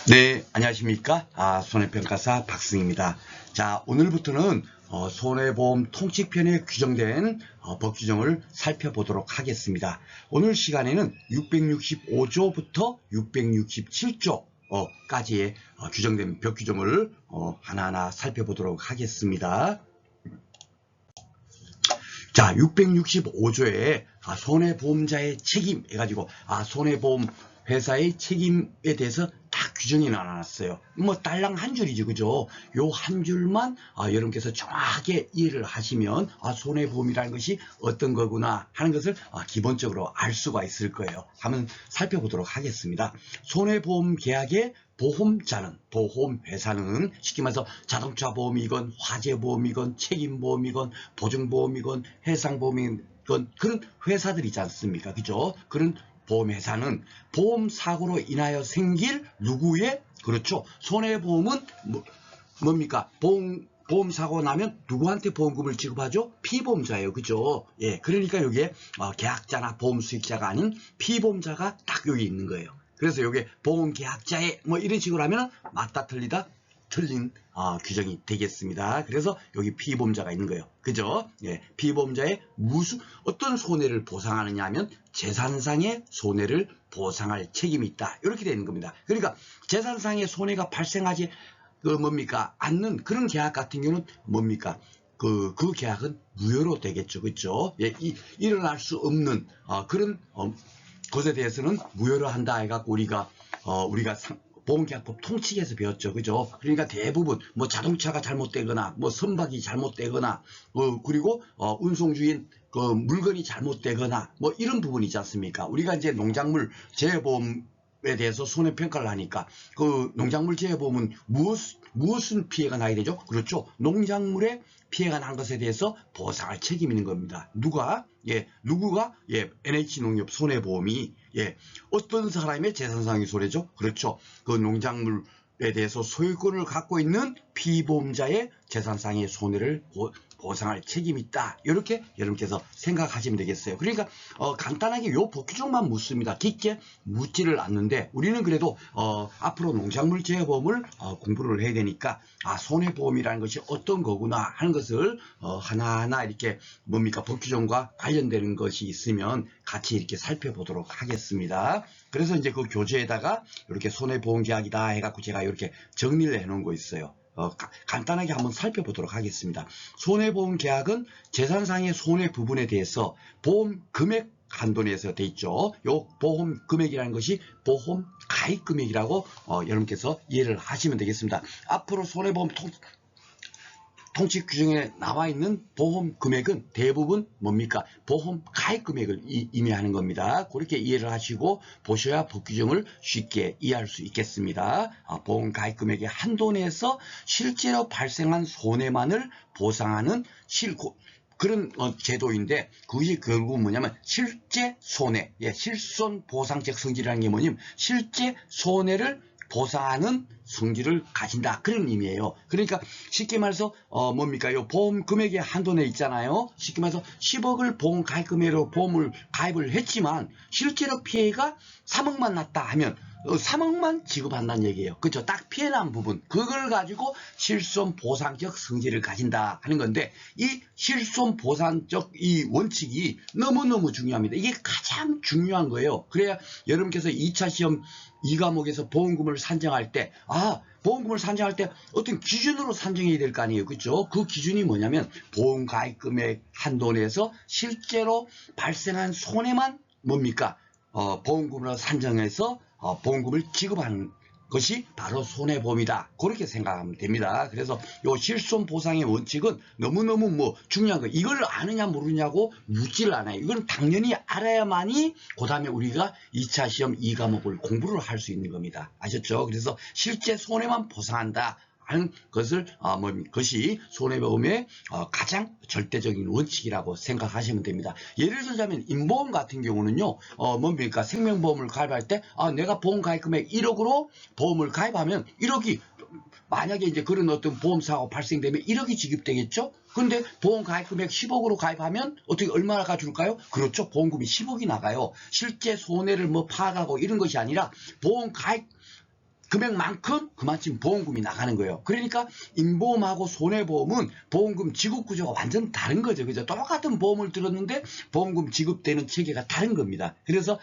네, 안녕하십니까? 손해평가사 박승입니다. 자, 오늘부터는 손해보험 통칙편에 규정된 법 규정을 살펴보도록 하겠습니다. 오늘 시간에는 665조부터 667조까지의 규정된 법 규정을 하나하나 살펴보도록 하겠습니다. 자, 665조에 손해보험자의 책임 해가지고 손해보험 회사의 책임에 대해서 딱 규정이 나눠놨어요. 뭐 딸랑 한 줄이죠, 그죠? 요 한 줄만 여러분께서 정확하게 이해를 하시면 손해보험이라는 것이 어떤 거구나 하는 것을 기본적으로 알 수가 있을 거예요. 한번 살펴보도록 하겠습니다. 손해보험 계약의 보험자는, 보험회사는 쉽게 말해서 자동차 보험이건 화재보험이건 책임보험이건 보증보험이건 해상보험이건 그런 회사들이지 않습니까? 그죠? 그런 보험회사는 보험사고로 인하여 생길 누구의, 그렇죠, 손해보험은 뭡니까? 보험사고 나면 누구한테 보험금을 지급하죠? 피보험자예요. 그죠? 예, 그러니까 여기에 계약자나 보험수익자가 아닌 피보험자가 딱 여기 있는 거예요. 그래서 여기에 보험계약자의 뭐 이런 식으로 하면 맞다 틀리다 틀린 규정이 되겠습니다. 그래서 여기 피보험자가 있는 거예요. 그죠? 예, 피보험자의 어떤 손해를 보상하느냐 하면 재산상의 손해를 보상할 책임이 있다. 이렇게 되는 겁니다. 그러니까 재산상의 손해가 발생하지 뭡니까? 않는 그런 계약 같은 경우는 뭡니까? 그 계약은 무효로 되겠죠. 그렇죠? 예, 일어날 수 없는 그런 것에 대해서는 무효로 한다 해갖고 우리가 보험계약법 통칙에서 배웠죠. 그죠? 그러니까 대부분 뭐 자동차가 잘못되거나 뭐 선박이 잘못되거나 그리고 운송주인 그 물건이 잘못되거나 뭐 이런 부분이지 않습니까? 우리가 이제 농작물 재해보험에 대해서 손해평가를 하니까 그 농작물 재해보험은 무엇은 피해가 나야 되죠? 그렇죠. 농작물에 피해가 난 것에 대해서 보상할 책임이 있는 겁니다. 누가? NH농협 손해보험이 어떤 사람의 재산상의 손해죠? 그렇죠. 그 농작물에 대해서 소유권을 갖고 있는 피보험자의 재산상의 손해를 보상할 책임이 있다. 이렇게 여러분께서 생각하시면 되겠어요. 그러니까 간단하게 요 법규정만 묻습니다. 깊게 묻지를 않는데 우리는 그래도 앞으로 농작물 재해보험을 공부를 해야 되니까 손해보험이라는 것이 어떤 거구나 하는 것을 하나하나 이렇게 법규정과 관련되는 것이 있으면 같이 이렇게 살펴보도록 하겠습니다. 그래서 이제 그 교재에다가 이렇게 손해보험계약이다 해갖고 제가 이렇게 정리를 해놓은 거 있어요. 간단하게 한번 살펴보도록 하겠습니다. 손해보험 계약은 재산상의 손해 부분에 대해서 보험 금액 한도 내에서 돼 있죠. 요 보험 금액이라는 것이 보험 가입 금액이라고 여러분께서 이해를 하시면 되겠습니다. 앞으로 손해보험 통칙 규정에 나와 있는 보험 금액은 대부분 뭡니까? 보험 가입 금액을 의미하는 겁니다. 그렇게 이해를 하시고 보셔야 법 규정을 쉽게 이해할 수 있겠습니다. 보험 가입 금액의 한도 내에서 실제로 발생한 손해만을 보상하는 그런 제도인데 그것이 결국 뭐냐면 실제 손해, 실손 보상적 성질이라는 게 뭐냐면 실제 손해를 보상하는 성질을 가진다. 그런 의미예요. 그러니까 쉽게 말해서 요 보험 금액의 한도 내 있잖아요. 쉽게 말해서 10억을 보험 가입 금액으로 보험을 가입을 했지만 실제로 피해가 3억만 났다 하면 3억만 지급한다는 얘기예요. 그렇죠? 딱 피해난 부분 그걸 가지고 실손 보상적 성질을 가진다 하는 건데 이 실손 보상적 이 원칙이 너무너무 중요합니다. 이게 가장 중요한 거예요. 그래야 여러분께서 2차 시험 2과목에서 보험금을 산정할 때 보험금을 산정할 때 어떤 기준으로 산정해야 될 거 아니에요. 그렇죠? 그 기준이 뭐냐면 보험 가입 금액 한도 내에서 실제로 발생한 손해만 보험금으로 산정해서 보험금을 지급하는 것이 바로 손해보험이다. 그렇게 생각하면 됩니다. 그래서 이 실손보상의 원칙은 너무너무 중요한 거예요. 이걸 아느냐 모르냐고 묻지를 않아요. 이건 당연히 알아야만이 그 다음에 우리가 2차 시험 2과목을 공부를 할 수 있는 겁니다. 아셨죠? 그래서 실제 손해만 보상한다 하는 것을 것이 손해보험의 가장 절대적인 원칙이라고 생각하시면 됩니다. 예를 들자면 인보험 같은 경우는요, 생명보험을 가입할 때 내가 보험 가입 금액 1억으로 보험을 가입하면 1억이 만약에 이제 그런 어떤 보험사고 발생되면 1억이 지급되겠죠? 근데 보험 가입 금액 10억으로 가입하면 어떻게 얼마가 줄까요? 그렇죠. 보험금이 10억이 나가요. 실제 손해를 파악하고 이런 것이 아니라 보험 가입 금액만큼 그만큼 보험금이 나가는 거예요. 그러니까 임보험하고 손해보험은 보험금 지급 구조가 완전 다른 거죠. 그죠? 똑같은 보험을 들었는데 보험금 지급되는 체계가 다른 겁니다. 그래서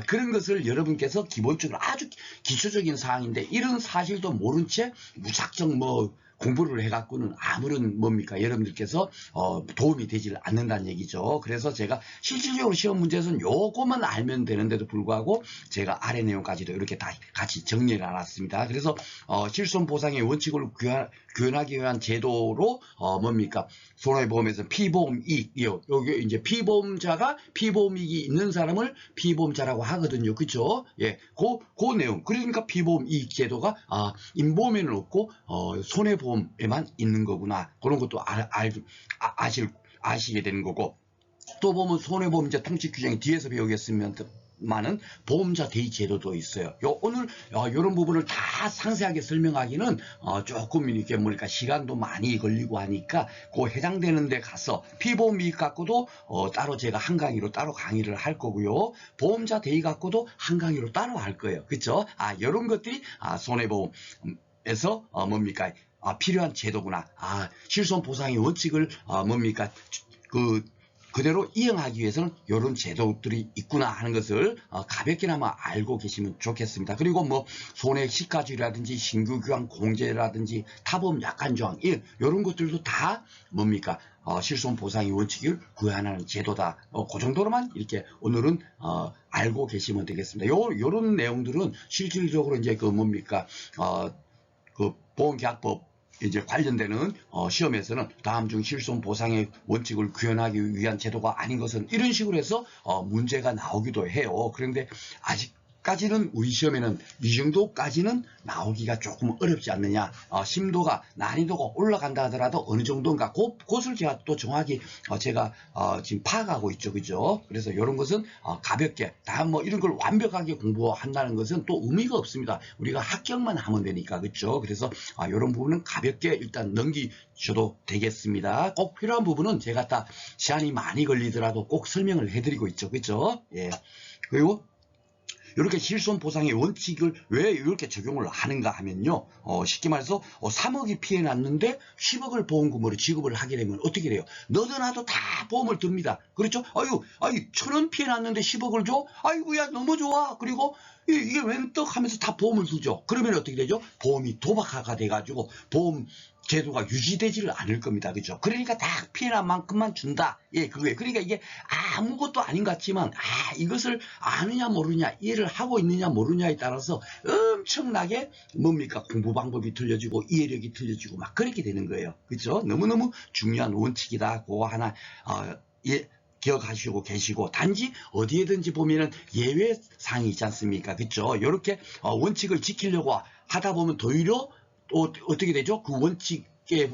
그런 것을 여러분께서 기본적으로 아주 기초적인 사항인데 이런 사실도 모른 채 무작정 뭐 공부를 해갖고는 아무런 뭡니까 여러분들께서 도움이 되질 않는다는 얘기죠. 그래서 제가 실질적으로 시험 문제에서는 요거만 알면 되는데도 불구하고 제가 아래 내용까지도 이렇게 다 같이 정리를 해놨습니다. 그래서 실손보상의 원칙을 구현하기 위한 제도로 뭡니까 손해보험에서 피보험이익이요. 여기 이제 피보험자가 피보험이익이 있는 사람을 피보험자라고 하거든요. 그죠? 예, 그 내용. 그러니까 피보험이익 제도가 임보험에는 없고 손해보험에만 있는 거구나. 그런 것도 아시게 되는 거고. 또 보면 손해보험 이제 통치 규정이 뒤에서 배우겠으면만은 보험자 대의 제도도 있어요. 오늘 이런 부분을 다 상세하게 설명하기는 조금 이렇게 뭐랄까 시간도 많이 걸리고 하니까 그 해당되는 데 가서 피보험 이익 갖고도 따로 제가 한 강의로 따로 강의를 할 거고요. 보험자 대의 갖고도 한 강의로 따로 할 거예요. 그렇죠? 이런 것들이 손해보험에서 뭡니까 필요한 제도구나. 실손 보상의 원칙을 뭡니까 그대로 이행하기 위해서는 이런 제도들이 있구나 하는 것을 가볍게나마 알고 계시면 좋겠습니다. 그리고 뭐 손해 시가주의라든지 신규 교환 공제라든지 타보험 약관 조항 이런 것들도 다 뭡니까 실손 보상의 원칙을 구현하는 제도다. 그 정도로만 이렇게 오늘은 알고 계시면 되겠습니다. 요런 내용들은 실질적으로 이제 그 뭡니까 그 보험계약법 이제 관련되는 시험에서는 다음 중 실손 보상의 원칙을 구현하기 위한 제도가 아닌 것은 이런 식으로 해서 문제가 나오기도 해요. 그런데 아직까지는 우리 시험에는 이 정도까지는 나오기가 조금 어렵지 않느냐. 심도가 난이도가 올라간다 하더라도 어느 정도인가 그것을 제가 또 정확히 제가 지금 파악하고 있죠. 그죠? 그래서 이런 것은 가볍게 다 뭐 이런 걸 완벽하게 공부한다는 것은 또 의미가 없습니다. 우리가 합격만 하면 되니까. 그렇죠? 그래서 이런 부분은 가볍게 일단 넘기셔도 되겠습니다. 꼭 필요한 부분은 제가 다 시간이 많이 걸리더라도 꼭 설명을 해드리고 있죠. 그죠? 예. 그리고 이렇게 실손 보상의 원칙을 왜 이렇게 적용을 하는가 하면요. 쉽게 말해서 3억이 피해 났는데 10억을 보험금으로 지급을 하게 되면 어떻게 돼요? 너도 나도 다 보험을 듭니다. 그렇죠? 아유 1,000원 피해 났는데 10억을 줘? 아이고야 너무 좋아. 그리고 이게 웬 떡 하면서 다 보험을 주죠. 그러면 어떻게 되죠? 보험이 도박화가 돼가지고 보험 제도가 유지되지를 않을 겁니다. 그죠? 그러니까 딱 피해난 만큼만 준다. 예, 그거예요. 그러니까 이게 아무것도 아닌 것 같지만, 이것을 아느냐 모르냐, 이해를 하고 있느냐 모르냐에 따라서 엄청나게 뭡니까? 공부 방법이 틀려지고, 이해력이 틀려지고, 막 그렇게 되는 거예요. 그죠? 너무너무 중요한 원칙이다. 그거 하나, 기억하시고 계시고, 단지 어디에든지 보면은 예외사항이 있지 않습니까? 그죠? 이렇게 원칙을 지키려고 하다 보면 도리어 또 어떻게 되죠? 그 원칙에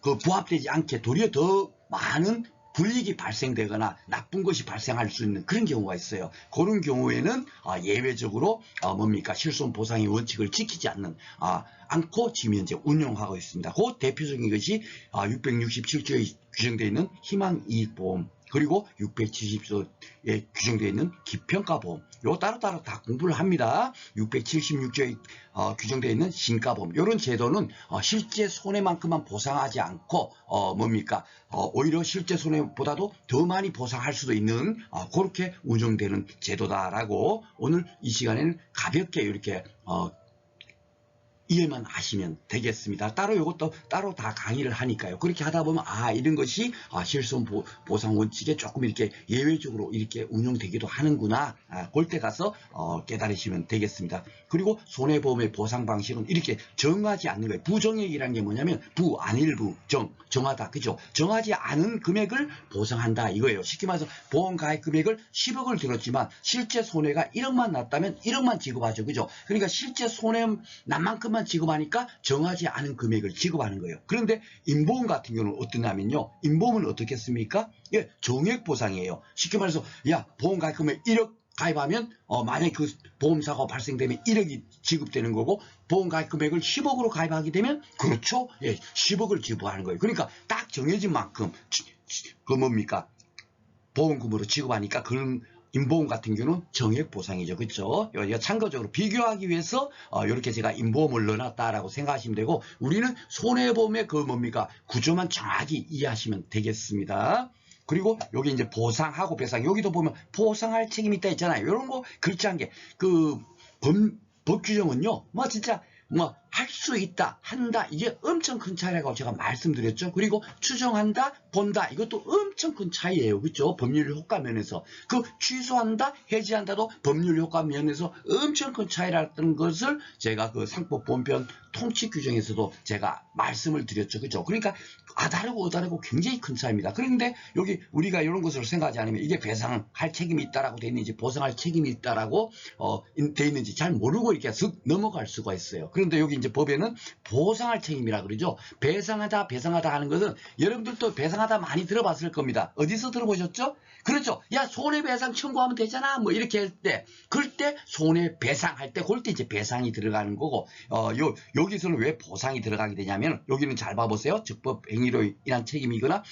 부합되지 않게 도리어 더 많은 불이익이 발생되거나 나쁜 것이 발생할 수 있는 그런 경우가 있어요. 그런 경우에는 예외적으로 뭡니까 실손 보상의 원칙을 지키지 않고 지금 현재 운영하고 있습니다. 그 대표적인 것이 667조에 규정되어 있는 희망이익보험 그리고 670조에 규정되어 있는 기평가보험 요 따로따로 다 공부를 합니다. 676조에 규정되어 있는 신가보험 이런 제도는 실제 손해만큼만 보상하지 않고 뭡니까 오히려 실제 손해보다도 더 많이 보상할 수도 있는 그렇게 운영되는 제도다라고 오늘 이 시간에는 가볍게 이렇게 이해만 하시면 되겠습니다. 따로 이것도 따로 다 강의를 하니까요. 그렇게 하다 보면 이런 것이 실손 보상 원칙에 조금 이렇게 예외적으로 이렇게 운용되기도 하는구나. 그때 가서 깨달으시면 되겠습니다. 그리고 손해보험의 보상 방식은 이렇게 정하지 않는 거예요. 부정액이라는 게 뭐냐면 아닐부 정하다. 그죠? 정하지 않은 금액을 보상한다 이거예요. 쉽게 말해서 보험 가입 금액을 10억을 들었지만 실제 손해가 1억만 났다면 1억만 지급하죠. 그죠? 그러니까 실제 손해 난 만큼만 지급하니까 정하지 않은 금액을 지급하는 거예요. 그런데 임보험 같은 경우는 어떠냐면요. 임보험은 어떻겠습니까? 예, 정액 보상이에요. 쉽게 말해서 보험 가입 금액 1억 가입하면 만약에 그 보험사고가 발생되면 1억이 지급되는 거고 보험 가입 금액을 10억으로 가입하게 되면 그렇죠. 예, 10억을 지급하는 거예요. 그러니까 딱 정해진 만큼 그 뭡니까 보험금으로 지급하니까 그런 임보험 같은 경우는 정액 보상이죠. 그렇죠? 이거 참고적으로 비교하기 위해서 이렇게 제가 임보험을 넣어놨다라고 생각하시면 되고, 우리는 손해보험의 그 뭡니까 구조만 정확히 이해하시면 되겠습니다. 그리고 여기 이제 보상하고 배상, 여기도 보면 보상할 책임이 있다 있잖아요. 이런 거 글자 한 개. 그 법 규정은요, 뭐 진짜 뭐 할 수 있다, 한다, 이게 엄청 큰 차이라고 제가 말씀드렸죠. 그리고 추정한다, 본다, 이것도 엄청 큰 차이예요. 그렇죠? 법률 효과 면에서. 그 취소한다, 해지한다도 법률 효과 면에서 엄청 큰 차이라는 것을 제가 그 상법 본편 통치 규정에서도 제가 말씀을 드렸죠. 그렇죠? 그러니까 다르고 굉장히 큰 차이입니다. 그런데 여기 우리가 이런 것을 생각하지 않으면 이게 배상할 책임이 있다라고 돼 있는지 보상할 책임이 있다라고 돼 있는지 잘 모르고 이렇게 슥 넘어갈 수가 있어요. 그런데 여기 이제 법에는 보상할 책임이라 그러죠. 배상하다 하는 것은 여러분들도 배상하다 많이 들어봤을 겁니다. 어디서 들어보셨죠? 그렇죠. 야, 손해배상 청구하면 되잖아. 뭐 이렇게 할 때, 그럴 때 손해배상할 때, 그럴 때 이제 배상이 들어가는 거고, 여기서는 왜 보상이 들어가게 되냐면, 여기는 잘 봐보세요. 적법 행위로 인한 책임이거나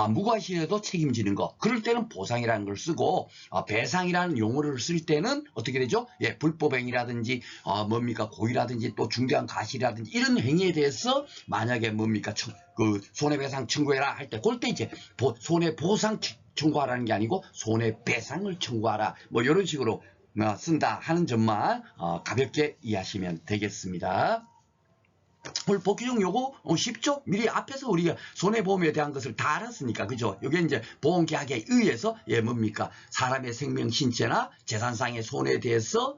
무과실에도 책임지는 거. 그럴 때는 보상이라는 걸 쓰고, 배상이라는 용어를 쓸 때는 어떻게 되죠? 예, 불법행위라든지 뭡니까 고의라든지 또 중대한 과실이라든지 이런 행위에 대해서 만약에 뭡니까 그 손해배상 청구해라 할 때, 그럴 때 이제 손해보상 청구하라는 게 아니고 손해배상을 청구하라, 뭐 이런 식으로 쓴다 하는 점만 가볍게 이해하시면 되겠습니다. 오늘 법규정 요거 쉽죠? 미리 앞에서 우리가 손해보험에 대한 것을 다 알았으니까, 그죠? 요게 이제 보험계약에 의해서 뭡니까 사람의 생명, 신체나 재산상의 손해에 대해서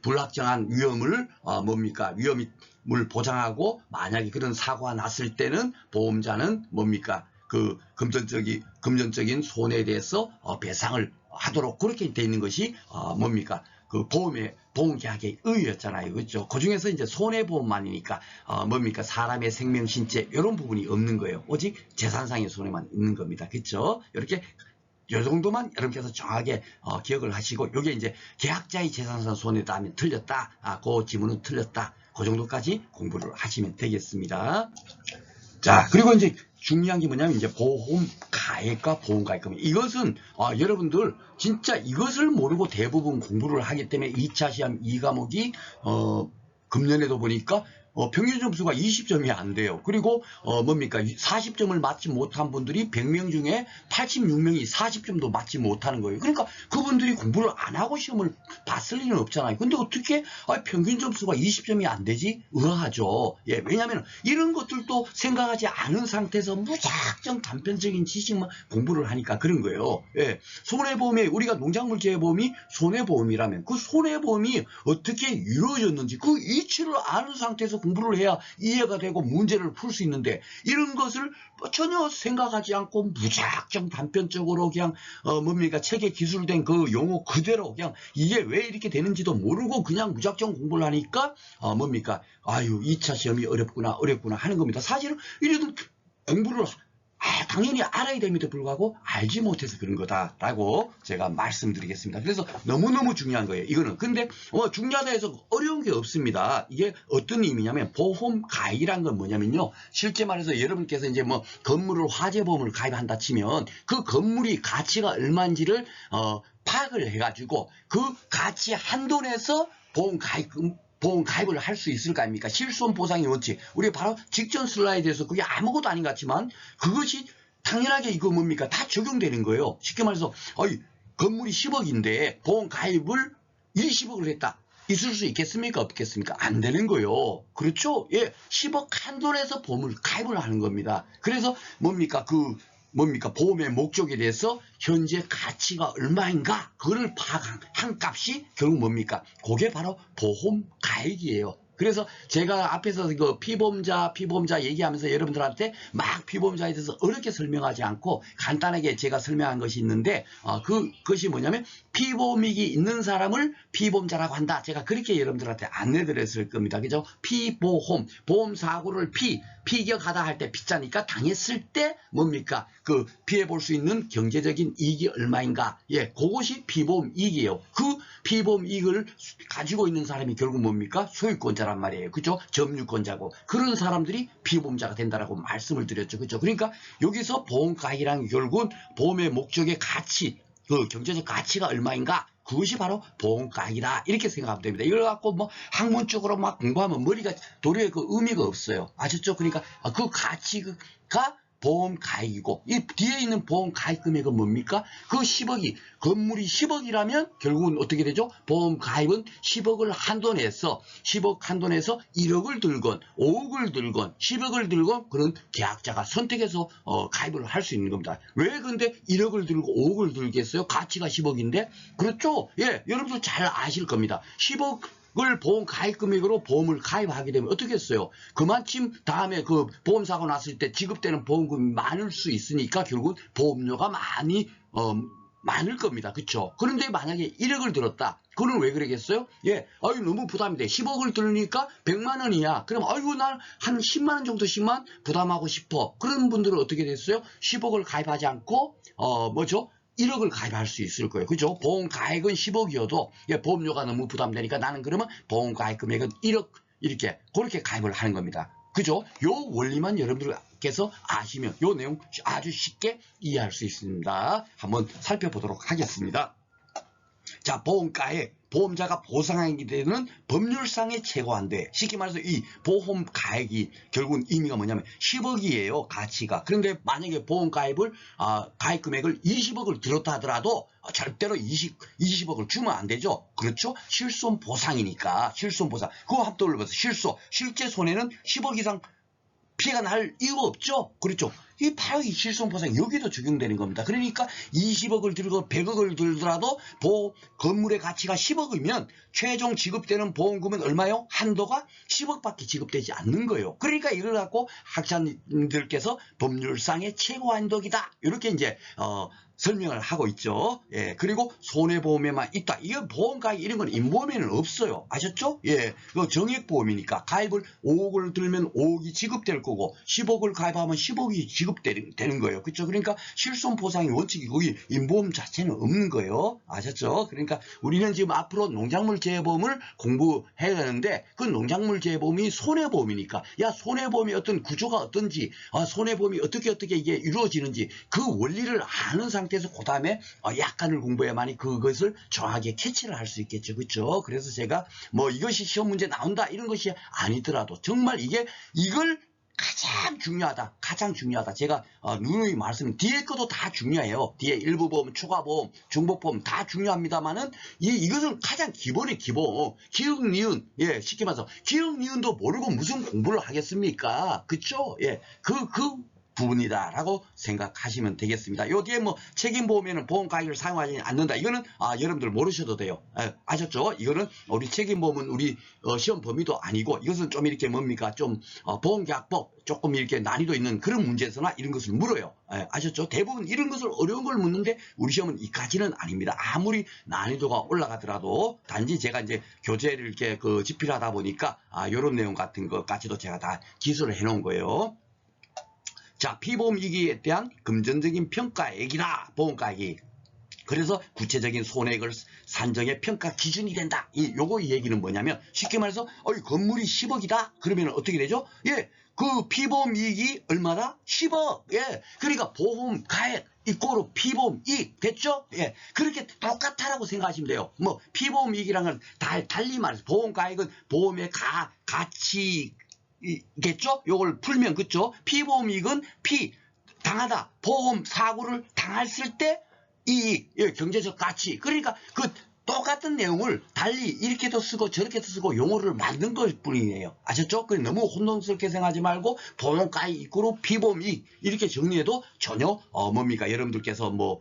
불확정한 위험을 뭡니까 위험을 보장하고, 만약에 그런 사고가 났을 때는 보험자는 뭡니까 그 금전적인 손해에 대해서 배상을 하도록 그렇게 돼 있는 것이 뭡니까 그 보험계약에 의였잖아요. 그렇죠? 그 중에서 이제 손해보험만이니까 뭡니까 사람의 생명, 신체 이런 부분이 없는 거예요. 오직 재산상의 손해만 있는 겁니다. 그렇죠? 이렇게 요 정도만 여러분께서 정확하게 기억을 하시고, 요게 이제 계약자의 재산상 손해다 하면 틀렸다. 그 지문은 틀렸다. 그 정도까지 공부를 하시면 되겠습니다. 자, 그리고 이제 중요한 게 뭐냐면 이제 보험 가액과 보험 가액금. 이것은 여러분들 진짜 이것을 모르고 대부분 공부를 하기 때문에 2차 시험 2과목이 금년에도 보니까 평균 점수가 20점이 안 돼요. 그리고 뭡니까 40점을 맞지 못한 분들이 100명 중에 86명이 40점도 맞지 못하는 거예요. 그러니까 그분들이 공부를 안 하고 시험을 봤을 리는 없잖아요. 근데 어떻게 평균 점수가 20점이 안 되지? 의아하죠. 예, 왜냐하면 이런 것들도 생각하지 않은 상태에서 무작정 단편적인 지식만 공부를 하니까 그런 거예요. 예, 손해보험에 우리가 농작물재해보험이 손해보험이라면 그 손해보험이 어떻게 이루어졌는지 그 이치를 아는 상태에서 공부를 해야 이해가 되고 문제를 풀 수 있는데, 이런 것을 전혀 생각하지 않고 무작정 단편적으로 그냥 뭡니까 책에 기술된 그 용어 그대로 그냥 이게 왜 이렇게 되는지도 모르고 그냥 무작정 공부를 하니까 뭡니까 2차 시험이 어렵구나 하는 겁니다. 사실은 이래도 공부를 당연히 알아야 됨에도 불구하고 알지 못해서 그런 거다라고 제가 말씀드리겠습니다. 그래서 너무너무 중요한 거예요. 이거는. 근데 중요하다 해서 어려운 게 없습니다. 이게 어떤 의미냐면 보험 가입이란 건 뭐냐면요. 실제 말해서 여러분께서 이제 뭐 건물을 화재보험을 가입한다 치면 그 건물이 가치가 얼마인지를 파악을 해가지고 그 가치 한도 내에서 보험 가입을 할 수 있을 거 아닙니까? 실손 보상의 원칙. 우리 바로 직전 슬라이드에서 그게 아무것도 아닌 것 같지만 그것이 당연하게 이거 뭡니까? 다 적용되는 거예요. 쉽게 말해서 건물이 10억인데 보험 가입을 20억을 했다. 있을 수 있겠습니까? 없겠습니까? 안 되는 거예요. 그렇죠? 예, 10억 한도 내에서 보험을 가입을 하는 겁니다. 그래서 뭡니까? 보험의 목적에 대해서 현재 가치가 얼마인가 그걸 파악한 값이 결국 뭡니까? 그게 바로 보험 가액이에요. 그래서 제가 앞에서 그 피보험자 얘기하면서 여러분들한테 막 피보험자에 대해서 어렵게 설명하지 않고 간단하게 제가 설명한 것이 있는데 그것이 뭐냐면 피보험익이 있는 사람을 피보험자라고 한다. 제가 그렇게 여러분들한테 안내드렸을 겁니다. 그죠? 피보험, 보험사고를 피격하다 할 때 피자니까 당했을 때 뭡니까? 그 피해볼 수 있는 경제적인 이익이 얼마인가? 예, 그것이 피보험 이익이에요. 그 피보험 이익을 가지고 있는 사람이 결국 뭡니까? 소유권자란 말이에요. 그죠? 점유권자고. 그런 사람들이 피보험자가 된다라고 말씀을 드렸죠. 그죠? 그러니까 여기서 보험가액이라는 게 결국은 보험의 목적의 가치, 그 경제적 가치가 얼마인가? 그것이 바로 보험가액이다. 이렇게 생각하면 됩니다. 이걸 갖고 뭐 학문적으로 막 공부하면 머리가 도리어 그 의미가 없어요. 아셨죠? 그러니까 그 가치가 보험가액이고 이 뒤에 있는 보험가액 금액은 뭡니까? 그 10억이 건물이 10억이라면 결국은 어떻게 되죠? 보험가액은 10억을 한도 내서 10억 한도 내서 1억을 들건 5억을 들건 10억을 들건 그런 계약자가 선택해서 가입을 할 수 있는 겁니다. 왜 근데 1억을 들고 5억을 들겠어요? 가치가 10억인데 그렇죠? 예, 여러분들 잘 아실 겁니다. 10억 을 보험 가입 금액으로 보험을 가입하게 되면 어떻게 했어요? 그만큼 다음에 그 보험사고 났을 때 지급되는 보험금이 많을 수 있으니까 결국 보험료가 많을 겁니다. 그렇죠? 그런데 만약에 1억을 들었다. 그건 왜 그러겠어요? 예, 아유 너무 부담이 돼. 10억을 들으니까 100만 원이야. 그럼 아이고 난 한 10만 원 정도씩만 부담하고 싶어. 그런 분들은 어떻게 됐어요? 10억을 가입하지 않고 뭐죠? 1억을 가입할 수 있을 거예요. 그죠? 보험 가액은 10억이어도 보험료가 너무 부담되니까 나는 그러면 보험 가입 금액은 1억 이렇게 그렇게 가입을 하는 겁니다. 그죠? 요 원리만 여러분들께서 아시면 요 내용 아주 쉽게 이해할 수 있습니다. 한번 살펴보도록 하겠습니다. 자, 보험가액, 보험자가 보상하게 되는 법률상의 최고한대. 쉽게 말해서 이 보험가액이 결국은 의미가 뭐냐면 10억이에요. 가치가. 그런데 만약에 보험가입을 가입 금액을 20억을 들었다 하더라도 절대로 20억을 주면 안 되죠. 그렇죠? 실손 보상이니까. 실손 보상. 그거 한번 떠올려보세요. 실제 손해는 10억 이상 피해가 날 이유가 없죠. 그렇죠. 이 바로 이 실손보상 여기도 적용되는 겁니다. 그러니까 20억을 들고 100억을 들더라도 건물의 가치가 10억이면 최종 지급되는 보험금은 얼마요? 한도가 10억밖에 지급되지 않는 거예요. 그러니까 이걸 갖고 학자님들께서 법률상의 최고 한도이다. 이렇게 이제 설명을 하고 있죠. 예, 그리고 손해보험에만 있다. 이건 보험가입 이런 건 임보험에는 없어요. 아셨죠? 예, 그 정액보험이니까 가입을 5억을 들면 5억이 지급될 거고 10억을 가입하면 10억이 지급되는 거예요. 그렇죠? 그러니까 실손보상의 원칙이 거기 임보험 자체는 없는 거예요. 아셨죠? 그러니까 우리는 지금 앞으로 농작물재해보험을 공부해야 하는데 그 농작물재해보험이 손해보험이니까 야 손해보험의 어떤 구조가 어떤지 손해보험이 어떻게 이게 이루어지는지 그 원리를 아는 상태에서 그 다음에 약관을 공부해야만이 그것을 정확하게 캐치를 할 수 있겠죠. 그렇죠? 그래서 제가 뭐 이것이 시험 문제 나온다 이런 것이 아니더라도 정말 이걸 가장 중요하다. 제가 누누이 말씀 뒤에 것도 다 중요해요. 뒤에 일부 보험, 초과 보험, 중복 보험 다 중요합니다만은 이것은 가장 기본의 기본. 기억 니은 쉽게 말해서 기억 니은도 모르고 무슨 공부를 하겠습니까? 그렇죠? 예, 그 부분이다라고 생각하시면 되겠습니다. 요 뒤에 뭐 책임보험에는 보험가액을 사용하지 않는다. 이거는 여러분들 모르셔도 돼요. 아셨죠? 이거는 우리 책임보험은 우리 시험 범위도 아니고 이것은 좀 이렇게 뭡니까? 좀 보험계약법 조금 이렇게 난이도 있는 그런 문제에서나 이런 것을 물어요. 아셨죠? 대부분 이런 것을 어려운 걸 묻는데 우리 시험은 이까지는 아닙니다. 아무리 난이도가 올라가더라도 단지 제가 이제 교재를 이렇게 집필하다 보니까 이런 내용 같은 것까지도 제가 다 기술을 해놓은 거예요. 자, 피보험이익에 대한 금전적인 평가액이다. 보험가액이. 그래서 구체적인 손해액을 산정의 평가 기준이 된다. 요거 이 얘기는 뭐냐면 쉽게 말해서 건물이 10억이다. 그러면 어떻게 되죠? 예, 그 피보험이익이 얼마다? 10억. 예, 그러니까 보험가액 이꼬로 피보험이익 됐죠? 예, 그렇게 똑같다라고 생각하시면 돼요. 뭐 피보험이익이란 건 달리 말해서 보험가액은 보험의 가치 겠죠? 요걸 풀면 그죠? 피보험이익은 당하다 보험 사고를 당했을 때 이익 경제적 가치 그러니까 그 똑같은 내용을 달리 이렇게도 쓰고 저렇게도 쓰고 용어를 만든 것 뿐이에요. 아셨죠? 너무 혼돈스럽게 생각하지 말고 보험가액 이꼬로 피보험이익 이렇게 정리해도 전혀 뭡니까 여러분들께서 뭐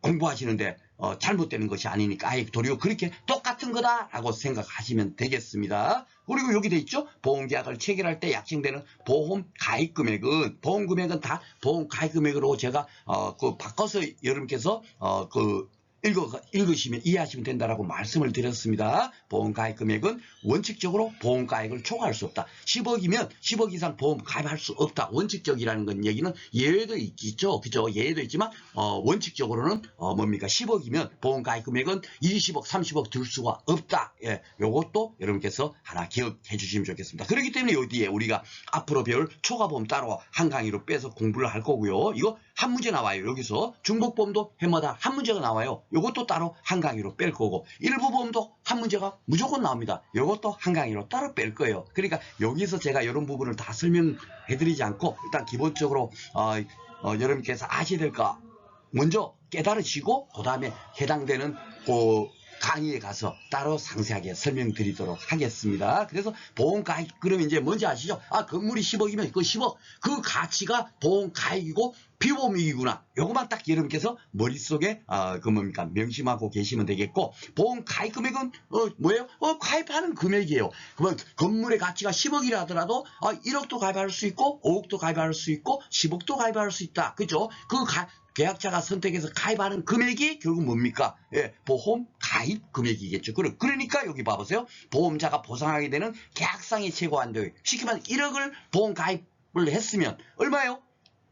공부하시는데 잘못되는 것이 아니니까 도리어 그렇게 똑같은 거다라고 생각하시면 되겠습니다. 그리고 여기 돼 있죠. 보험계약을 체결할 때 약정되는 보험가입금액은 보험금액은 다 보험가입금액으로 제가 바꿔서 여러분께서 읽으시면 이해하시면 된다라고 말씀을 드렸습니다. 보험가입 금액은 원칙적으로 보험가액을 초과할 수 없다. 10억이면 10억 이상 보험 가입할 수 없다. 원칙적이라는 건 얘기는 예외도 있죠. 그죠? 예외도 있지만 원칙적으로는 뭡니까? 10억이면 보험가입 금액은 20억, 30억 들 수가 없다. 예, 요것도 여러분께서 하나 기억해 주시면 좋겠습니다. 그렇기 때문에 여기에 우리가 앞으로 배울 초과보험 따로 한 강의로 빼서 공부를 할 거고요. 이거 한 문제 나와요. 여기서 중복보험도 해마다 한 문제가 나와요. 이것도 따로 한 강의로 뺄 거고, 일부 보험도 한 문제가 무조건 나옵니다. 이것도 한 강의로 따로 뺄 거예요. 그러니까 여기서 제가 이런 부분을 다 설명해드리지 않고 일단 기본적으로 여러분께서 아셔야 될 거 먼저 깨달으시고 그 다음에 해당되는 강의에 가서 따로 상세하게 설명드리도록 하겠습니다. 그래서 보험가액, 그러면 이제 뭔지 아시죠? 건물이 10억이면 그 10억, 그 가치가 보험가액이고 비보험이익이구나. 요것만 딱 여러분께서 머릿속에 뭡니까 명심하고 계시면 되겠고, 보험가입 금액은 뭐예요? 가입하는 금액이에요. 그러면 건물의 가치가 10억이라 하더라도 1억도 가입할 수 있고 5억도 가입할 수 있고 10억도 가입할 수 있다. 그죠? 계약자가 선택해서 가입하는 금액이 결국 뭡니까? 예, 보험 가입 금액이겠죠. 그러니까 여기 봐보세요. 보험자가 보상하게 되는 계약상의 최고 한도, 쉽게 말해 1억을 보험 가입을 했으면 얼마예요?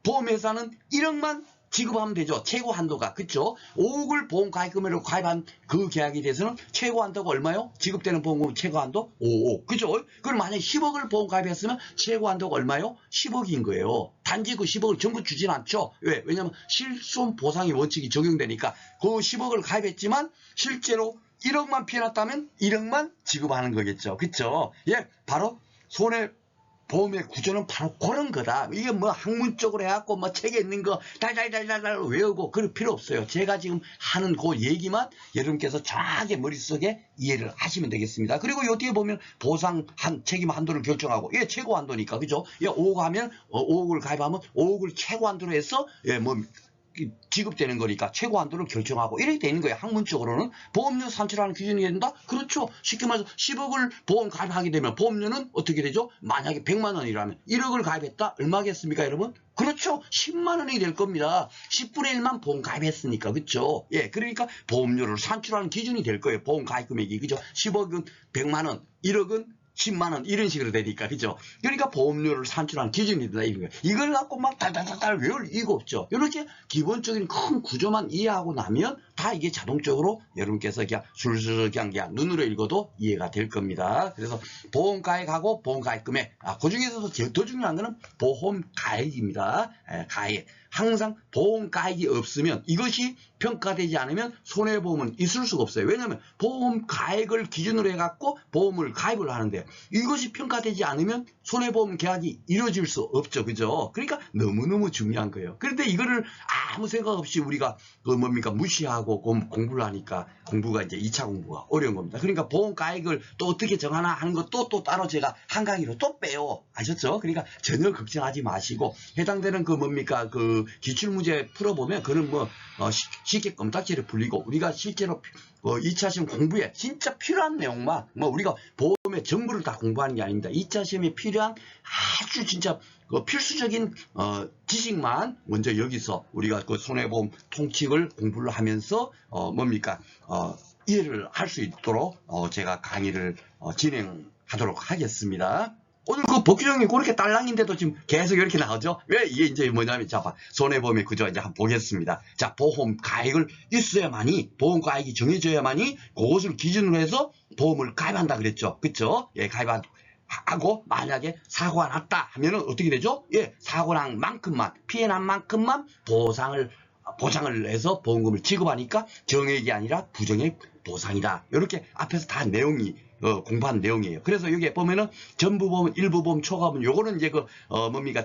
보험회사는 1억만 지급하면 되죠. 최고 한도가. 그쵸? 5억을 보험 가입금으로 가입한 그 계약에 대해서는 최고 한도가 얼마요? 지급되는 보험금 최고 한도 5억. 그죠? 그럼 만약에 10억을 보험 가입했으면 최고 한도가 얼마요? 10억인 거예요. 단지 그 10억을 전부 주진 않죠. 왜? 왜냐면 실손 보상의 원칙이 적용되니까 그 10억을 가입했지만 실제로 1억만 피해났다면 1억만 지급하는 거겠죠. 그쵸? 예, 바로 손해보험의 구조는 바로 그런 거다. 이게 뭐 학문적으로 해갖고 뭐 책에 있는 거 달달달달 외우고 그럴 필요 없어요. 제가 지금 하는 그 얘기만 여러분께서 정확하게 머릿속에 이해를 하시면 되겠습니다. 그리고 요 뒤에 보면 보상 책임 한도를 결정하고, 예, 최고 한도니까, 그죠? 예, 5억 하면 5억을 가입하면 5억을 최고 한도로 해서 지급되는 거니까 최고 한도를 결정하고 이렇게 되는 거예요. 학문적으로는 보험료 산출하는 기준이 된다? 그렇죠. 쉽게 말해서 10억을 보험 가입하게 되면 보험료는 어떻게 되죠? 만약에 100만 원이라면 1억을 가입했다? 얼마겠습니까, 여러분? 그렇죠. 10만 원이 될 겁니다. 10분의 1만 보험 가입했으니까. 그렇죠. 예, 그러니까 보험료를 산출하는 기준이 될 거예요. 보험 가입 금액이. 그죠? 10억은 100만 원, 1억은 10만 원 이런 식으로 되니까. 그죠? 그러니까 보험료를 산출한 기준이 된다 이런 거예요. 이걸 갖고 막 달달달달 외울 이유가 없죠. 이렇게 기본적인 큰 구조만 이해하고 나면 다 이게 자동적으로 여러분께서 그냥 술술 그냥 눈으로 읽어도 이해가 될 겁니다. 그래서 보험 가액하고 보험 가액 금액, 그 중에서도 더 중요한 거는 보험 가액입니다. 가액. 항상 보험 가액이 없으면, 이것이 평가되지 않으면 손해보험은 있을 수가 없어요. 왜냐하면 보험 가액을 기준으로 해갖고 보험을 가입을 하는데 이것이 평가되지 않으면 손해보험 계약이 이루어질 수 없죠. 그죠? 그러니까 너무너무 중요한 거예요. 그런데 이거를 아무 생각 없이 우리가 무시하고 공부를 하니까 공부가 이제 2차 공부가 어려운 겁니다. 그러니까 보험 가액을 또 어떻게 정하나 하는 것도 또 따로 제가 한 강의로 또 빼요. 아셨죠? 그러니까 전혀 걱정하지 마시고 해당되는 기출문제 풀어보면 그는 쉽게 껌딱지를 풀리고, 우리가 실제로 2차 시험 공부에 진짜 필요한 내용만, 우리가 보험의 전부를 다 공부하는 게 아닙니다. 2차 시험에 필요한 아주 진짜 필수적인 지식만 먼저 여기서 우리가 손해보험 통칙을 공부를 하면서 이해를 할 수 있도록 제가 강의를 진행하도록 하겠습니다. 오늘 복귀정이 그렇게 딸랑인데도 지금 계속 이렇게 나오죠? 왜? 이게 이제 뭐냐면, 자, 손해보험의 구조 이제 한번 보겠습니다. 자, 보험 가액을 있어야만이, 보험 가액이 정해져야만이 그것을 기준으로 해서 보험을 가입한다 그랬죠. 그쵸? 예, 가입하고, 만약에 사고가 났다 하면은 어떻게 되죠? 예, 사고 난 만큼만, 피해 난 만큼만 보상을 해서 보험금을 지급하니까 정액이 아니라 부정액 보상이다. 이렇게 앞에서 다 내용이 공부한 내용이에요. 그래서 여기에 보면은 전부보험, 일부보험, 초과보험, 요거는 이제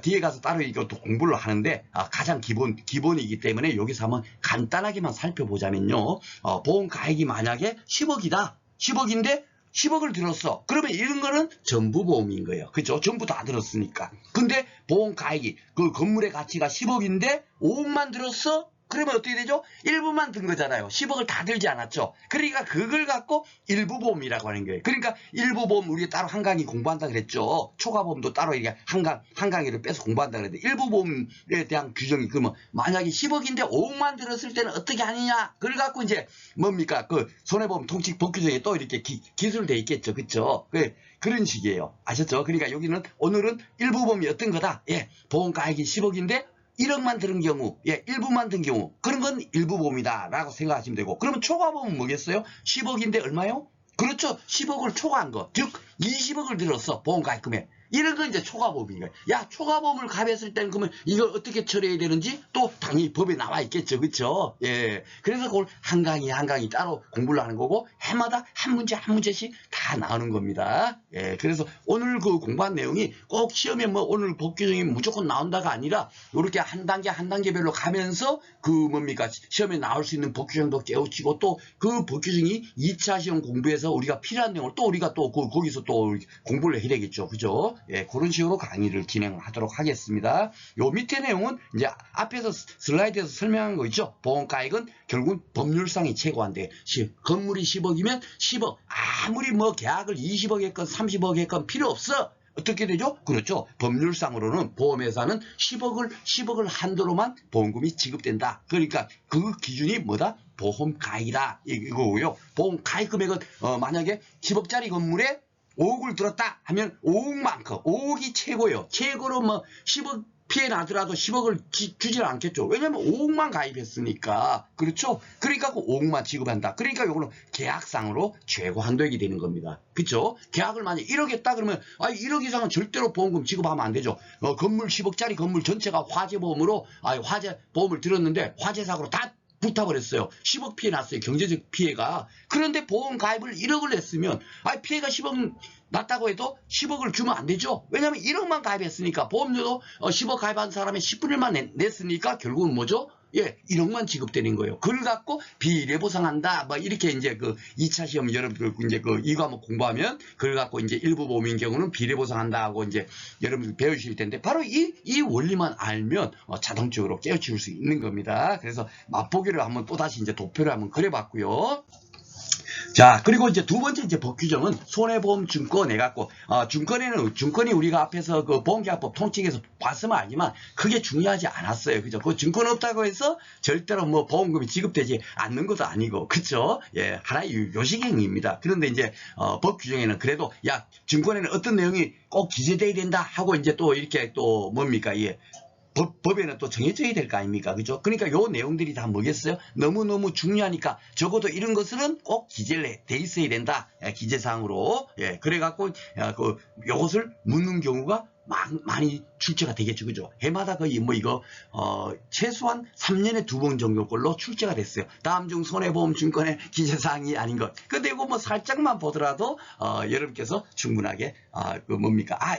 뒤에 가서 따로 이것도 공부를 하는데, 가장 기본이기 때문에 여기서 한번 간단하게만 살펴보자면요. 보험 가액이 만약에 10억이다. 10억인데 10억을 들었어. 그러면 이런 거는 전부보험인 거예요. 그죠? 전부 다 들었으니까. 근데 보험 가액이, 그 건물의 가치가 10억인데 5억만 들었어? 그러면 어떻게 되죠? 일부만 든 거잖아요. 10억을 다 들지 않았죠. 그러니까 그걸 갖고 일부보험이라고 하는 거예요. 그러니까 일부보험 우리 따로 한 강의 공부한다 그랬죠. 초과보험도 따로 이렇게 한 강의를 빼서 공부한다 그랬는데, 일부보험에 대한 규정이 그러면 만약에 10억인데 5억만 들었을 때는 어떻게 하느냐? 그걸 갖고 이제 손해보험 통칙 법규정에 또 이렇게 기술돼 있겠죠. 그쵸? 그런 식이에요. 아셨죠? 그러니까 여기는 오늘은 일부보험이 어떤 거다? 예, 보험 가액이 10억인데 1억만 들은 경우, 예, 일부만 든 경우, 그런 건 일부보험이다 라고 생각하시면 되고, 그러면 초과보험은 뭐겠어요? 10억인데 얼마요? 그렇죠. 10억을 초과한 거. 즉 20억을 들었어. 보험 가입 금액. 이런 건 이제 초과보험인 거예요. 야, 초과보험을 가입했을 때는 그러면 이걸 어떻게 처리해야 되는지 또 당연히 법에 나와 있겠죠. 그쵸? 예. 그래서 그걸 한 강의 따로 공부를 하는 거고, 해마다 한 문제 한 문제씩 다 나오는 겁니다. 예. 그래서 오늘 그 공부한 내용이 꼭 시험에 뭐 오늘 법 규정이 무조건 나온다가 아니라, 이렇게 한 단계별로 가면서 그 뭡니까? 시험에 나올 수 있는 법 규정도 깨우치고, 또 그 법 규정이 2차 시험 공부에서 우리가 필요한 내용을 또 우리가 또 거기서 또 공부를 해야 되겠죠. 그죠? 예, 그런 식으로 강의를 진행하도록 하겠습니다. 요 밑에 내용은 이제 앞에서 슬라이드에서 설명한 거 있죠. 보험가액은 결국 법률상이 최고한데, 건물이 10억이면 10억, 아무리 뭐 계약을 20억 했건 30억 했건 필요 없어. 어떻게 되죠? 그렇죠. 법률상으로는 보험회사는 10억을 한도로만 보험금이 지급된다. 그러니까 그 기준이 뭐다? 보험가액이다. 이거고요. 보험가액 금액은 만약에 10억짜리 건물에 5억을 들었다 하면 5억만큼, 5억이 최고예요. 최고로 뭐 10억 피해 나더라도 10억을 주질 않겠죠. 왜냐면 5억만 가입했으니까. 그렇죠? 그러니까 그 5억만 지급한다. 그러니까 요거는 계약상으로 최고 한도액이 되는 겁니다. 그렇죠? 계약을 만약 1억 했다 그러면 1억 이상은 절대로 보험금 지급하면 안 되죠. 건물 10억짜리 건물 전체가 화재보험으로 화재 보험을 들었는데 화재 사고로 다 불타버렸어요. 10억 피해 났어요. 경제적 피해가. 그런데 보험 가입을 1억을 냈으면 피해가 10억 났다고 해도 10억을 주면 안 되죠. 왜냐하면 1억만 가입했으니까, 보험료도 10억 가입한 사람의 10분의 1만 냈으니까 결국은 뭐죠? 예, 1억만 지급되는 거예요. 그걸 갖고 비례보상한다. 뭐 이렇게 이제 그 2차 시험 여러분들 이제 그 이 과목 공부하면 그걸 갖고 이제 일부 보험인 경우는 비례보상한다 하고 이제 여러분들 배우실 텐데, 바로 이 원리만 알면 자동적으로 깨우칠 수 있는 겁니다. 그래서 맛보기를 한번 또다시 이제 도표를 한번 그려봤고요. 자, 그리고 이제 두 번째 이제 법 규정은 손해보험 증권 해갖고, 증권이 우리가 앞에서 그 보험계약법 통칭에서 봤으면 알지만 크게 중요하지 않았어요. 그죠? 그 증권 없다고 해서 절대로 뭐 보험금이 지급되지 않는 것도 아니고, 그쵸? 예, 하나의 요식행위입니다. 그런데 이제, 법 규정에는 그래도, 야, 증권에는 어떤 내용이 꼭 기재돼야 된다 하고 이제 또 이렇게 또 뭡니까? 예. 법에는 또 정해져야 될 거 아닙니까? 그죠? 그러니까 요 내용들이 다 뭐겠어요? 너무너무 중요하니까 적어도 이런 것은 꼭 기재를 돼 있어야 된다. 기재사항으로. 예, 그래갖고, 요것을 묻는 경우가 많이 출제가 되겠죠. 그죠? 해마다 거의 뭐 이거, 최소한 3년에 2번 정도 걸로 출제가 됐어요. 다음 중 손해보험 증권의 기재사항이 아닌 것. 근데 이거 뭐 살짝만 보더라도, 여러분께서 충분하게,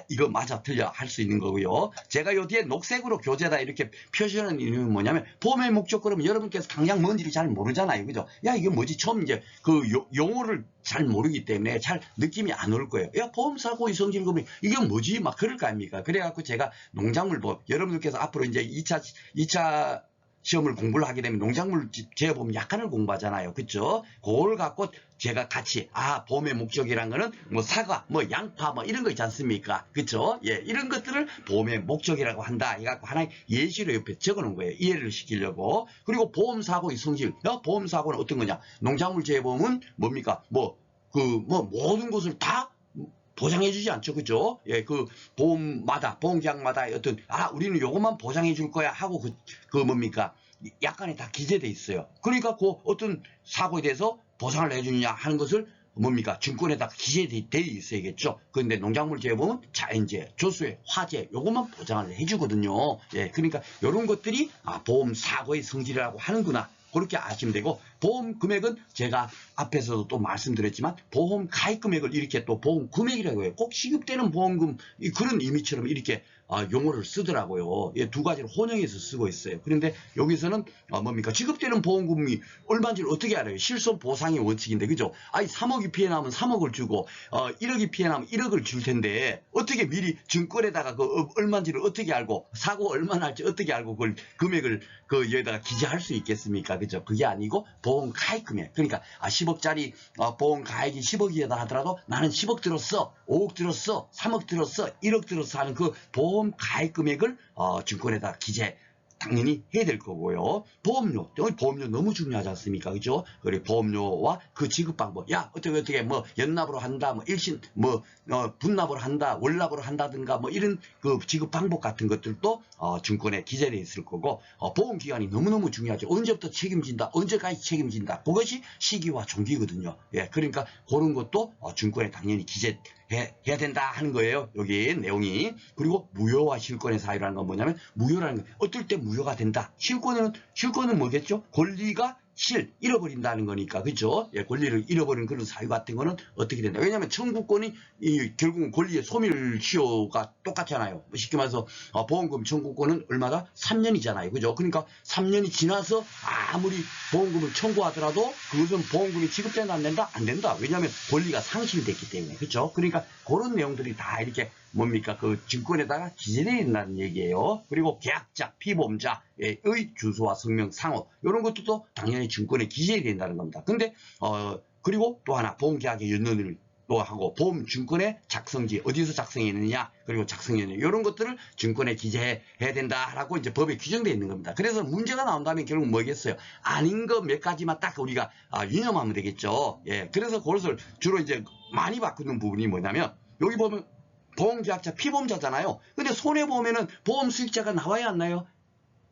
이거 맞아, 틀려 할 수 있는 거고요. 제가 요 뒤에 녹색으로 교재다 이렇게 표시하는 이유는 뭐냐면, 보험의 목적 그러면 여러분께서 당장 뭔지를 잘 모르잖아요. 그죠? 야, 이게 뭐지? 처음 이제 그 용어를 잘 모르기 때문에 잘 느낌이 안 올 거예요. 야, 보험사고 이성질금이 이게 뭐지? 막 그럴 거 아닙니까? 그래갖고 제가 농작물법, 여러분들께서 앞으로 이제 2차 시험을 공부를 하게 되면 농작물 제어보험 약관을 공부하잖아요. 그쵸? 그걸 갖고 제가 같이, 보험의 목적이란 거는 뭐 사과, 뭐 양파, 뭐 이런 거 있지 않습니까? 그쵸? 예, 이런 것들을 보험의 목적이라고 한다. 이갖고 하나의 예시로 옆에 적어 놓은 거예요. 이해를 시키려고. 그리고 보험사고의 성질. 보험사고는 어떤 거냐? 농작물 제어보험은 뭡니까? 모든 것을 다 보장해주지 않죠. 그죠? 예, 그 보험계약마다 어떤, 우리는 요것만 보장해 줄 거야 하고 약관에 다 기재돼 있어요. 그러니까 그 어떤 사고에 대해서 보상을 해주느냐 하는 것을 증권에다 기재돼 있어야겠죠. 그런데 농작물 제보험은 자연재해, 조수해, 화재 요것만 보장을 해주거든요. 예, 그러니까 이런 것들이 보험 사고의 성질이라고 하는구나. 그렇게 아시면 되고, 보험 금액은 제가 앞에서도 또 말씀드렸지만 보험 가입 금액을 이렇게 또 보험 금액이라고 해요. 꼭 시급되는 보험금 그런 의미처럼 이렇게 용어를 쓰더라고요. 예, 두 가지를 혼용해서 쓰고 있어요. 그런데 여기서는 지급되는 보험금이 얼마인지를 어떻게 알아요? 실손 보상의 원칙인데, 그죠? 3억이 피해 나면 3억을 주고 1억이 피해 나면 1억을 줄 텐데 어떻게 미리 증권에다가 얼마인지를 어떻게 알고 사고 얼마나 할지 어떻게 알고 그걸 금액을 여기다가 기재할 수 있겠습니까? 그죠? 그게 아니고 보험 가입 금액. 그러니까 10억짜리 보험 가입이 10억이다 하더라도 나는 10억 들었어, 5억 들었어, 3억 들었어, 1억 들었어 하는 그 보험 가입 금액을 증권에다 기재 당연히 해야 될 거고요. 보험료 너무 중요하지 않습니까? 그죠? 그리고 보험료와 그 지급 방법. 야, 어떻게 연납으로 한다, 일신 분납으로 한다, 월납으로 한다든가 이런 그 지급 방법 같은 것들도 증권에 기재되어 있을 거고, 보험 기간이 너무너무 중요하죠. 언제부터 책임진다, 언제까지 책임진다. 그것이 시기와 종기거든요. 예, 그러니까 그런 것도 증권에 당연히 기재해 해야 된다 하는 거예요. 여기 내용이. 그리고 무효와 실권의 사유라는 건 뭐냐면 무효라는 건 어떨 때 무효가 된다. 실권은 뭐겠죠? 권리가 잃어버린다는 거니까. 그죠? 예, 권리를 잃어버리는 그런 사유 같은 거는 어떻게 된다. 왜냐하면 청구권이 결국은 권리의 소멸시효가 똑같잖아요. 쉽게 말해서 보험금 청구권은 얼마다? 3년이잖아요. 그죠? 그러니까 3년이 지나서 아무리 보험금을 청구하더라도 그것은 보험금이 지급된다 안 된다? 안 된다. 왜냐하면 권리가 상실됐기 때문에. 그죠? 그러니까 그런 내용들이 다 이렇게 뭡니까? 그 증권에다가 기재되어 있다는 얘기예요. 그리고 계약자, 피보험자의 주소와 성명, 상호 이런 것도 당연히 증권에 기재해야 된다는 겁니다. 근데 그리고 또 하나 보험계약의 연료를 또 하고 보험증권의 작성지 어디서 작성했느냐 그리고 작성했느냐 이런 것들을 증권에 기재해야 된다라고 이제 법에 규정되어 있는 겁니다. 그래서 문제가 나온다면 결국 뭐겠어요? 아닌 거 몇 가지만 딱 우리가 유념하면 되겠죠. 예, 그래서 그것을 주로 이제 많이 바꾸는 부분이 뭐냐면 여기 보면 보험계약자 피보험자잖아요. 근데 손해보험에는 보험 수익자가 나와야 안 나요?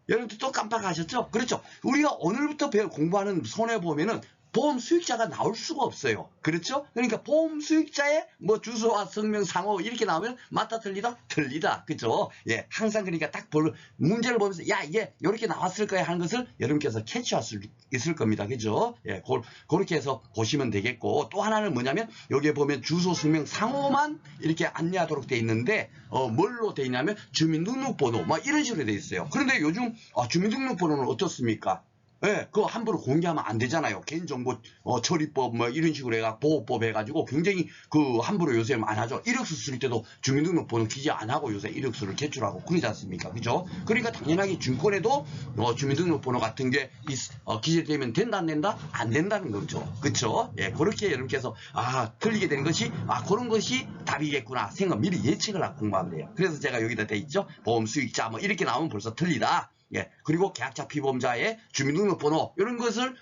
여러분들 또 깜빡하셨죠? 그렇죠. 우리가 오늘부터 공부하는 손해보험에는 보험 수익자가 나올 수가 없어요. 그렇죠? 그러니까 보험 수익자의 뭐 주소와 성명, 상호 이렇게 나오면 맞다 틀리다? 틀리다. 그죠? 예, 항상 그러니까 딱 문제를 보면서 야 이게 이렇게 나왔을 거야 하는 것을 여러분께서 캐치할 수 있을 겁니다. 그죠? 예, 그렇게 해서 보시면 되겠고 또 하나는 뭐냐면 여기에 보면 주소, 성명, 상호만 이렇게 안내하도록 돼 있는데 뭘로 돼 있냐면 주민등록번호 막 이런 식으로 돼 있어요. 그런데 요즘 주민등록번호는 어떻습니까? 예, 그거 함부로 공개하면 안 되잖아요. 개인정보 처리법 뭐 이런 식으로 해가 보호법 해가지고 굉장히 그 함부로 요새 안 하죠. 이력서 쓸 때도 주민등록번호 기재 안 하고 요새 이력서를 제출하고 그러지 않습니까? 그죠? 그러니까 당연하게 증권에도 주민등록번호 같은 게 기재되면 된다 안 된다? 안 된다는 거죠. 그렇죠? 예, 그렇게 여러분께서 틀리게 되는 것이 그런 것이 답이겠구나 생각 미리 예측을 하고 공부하면 돼요. 그래서 제가 여기다 돼 있죠. 보험 수익자 뭐 이렇게 나오면 벌써 틀리다. 예, 그리고 계약자 피보험자의 주민등록번호 이런 것을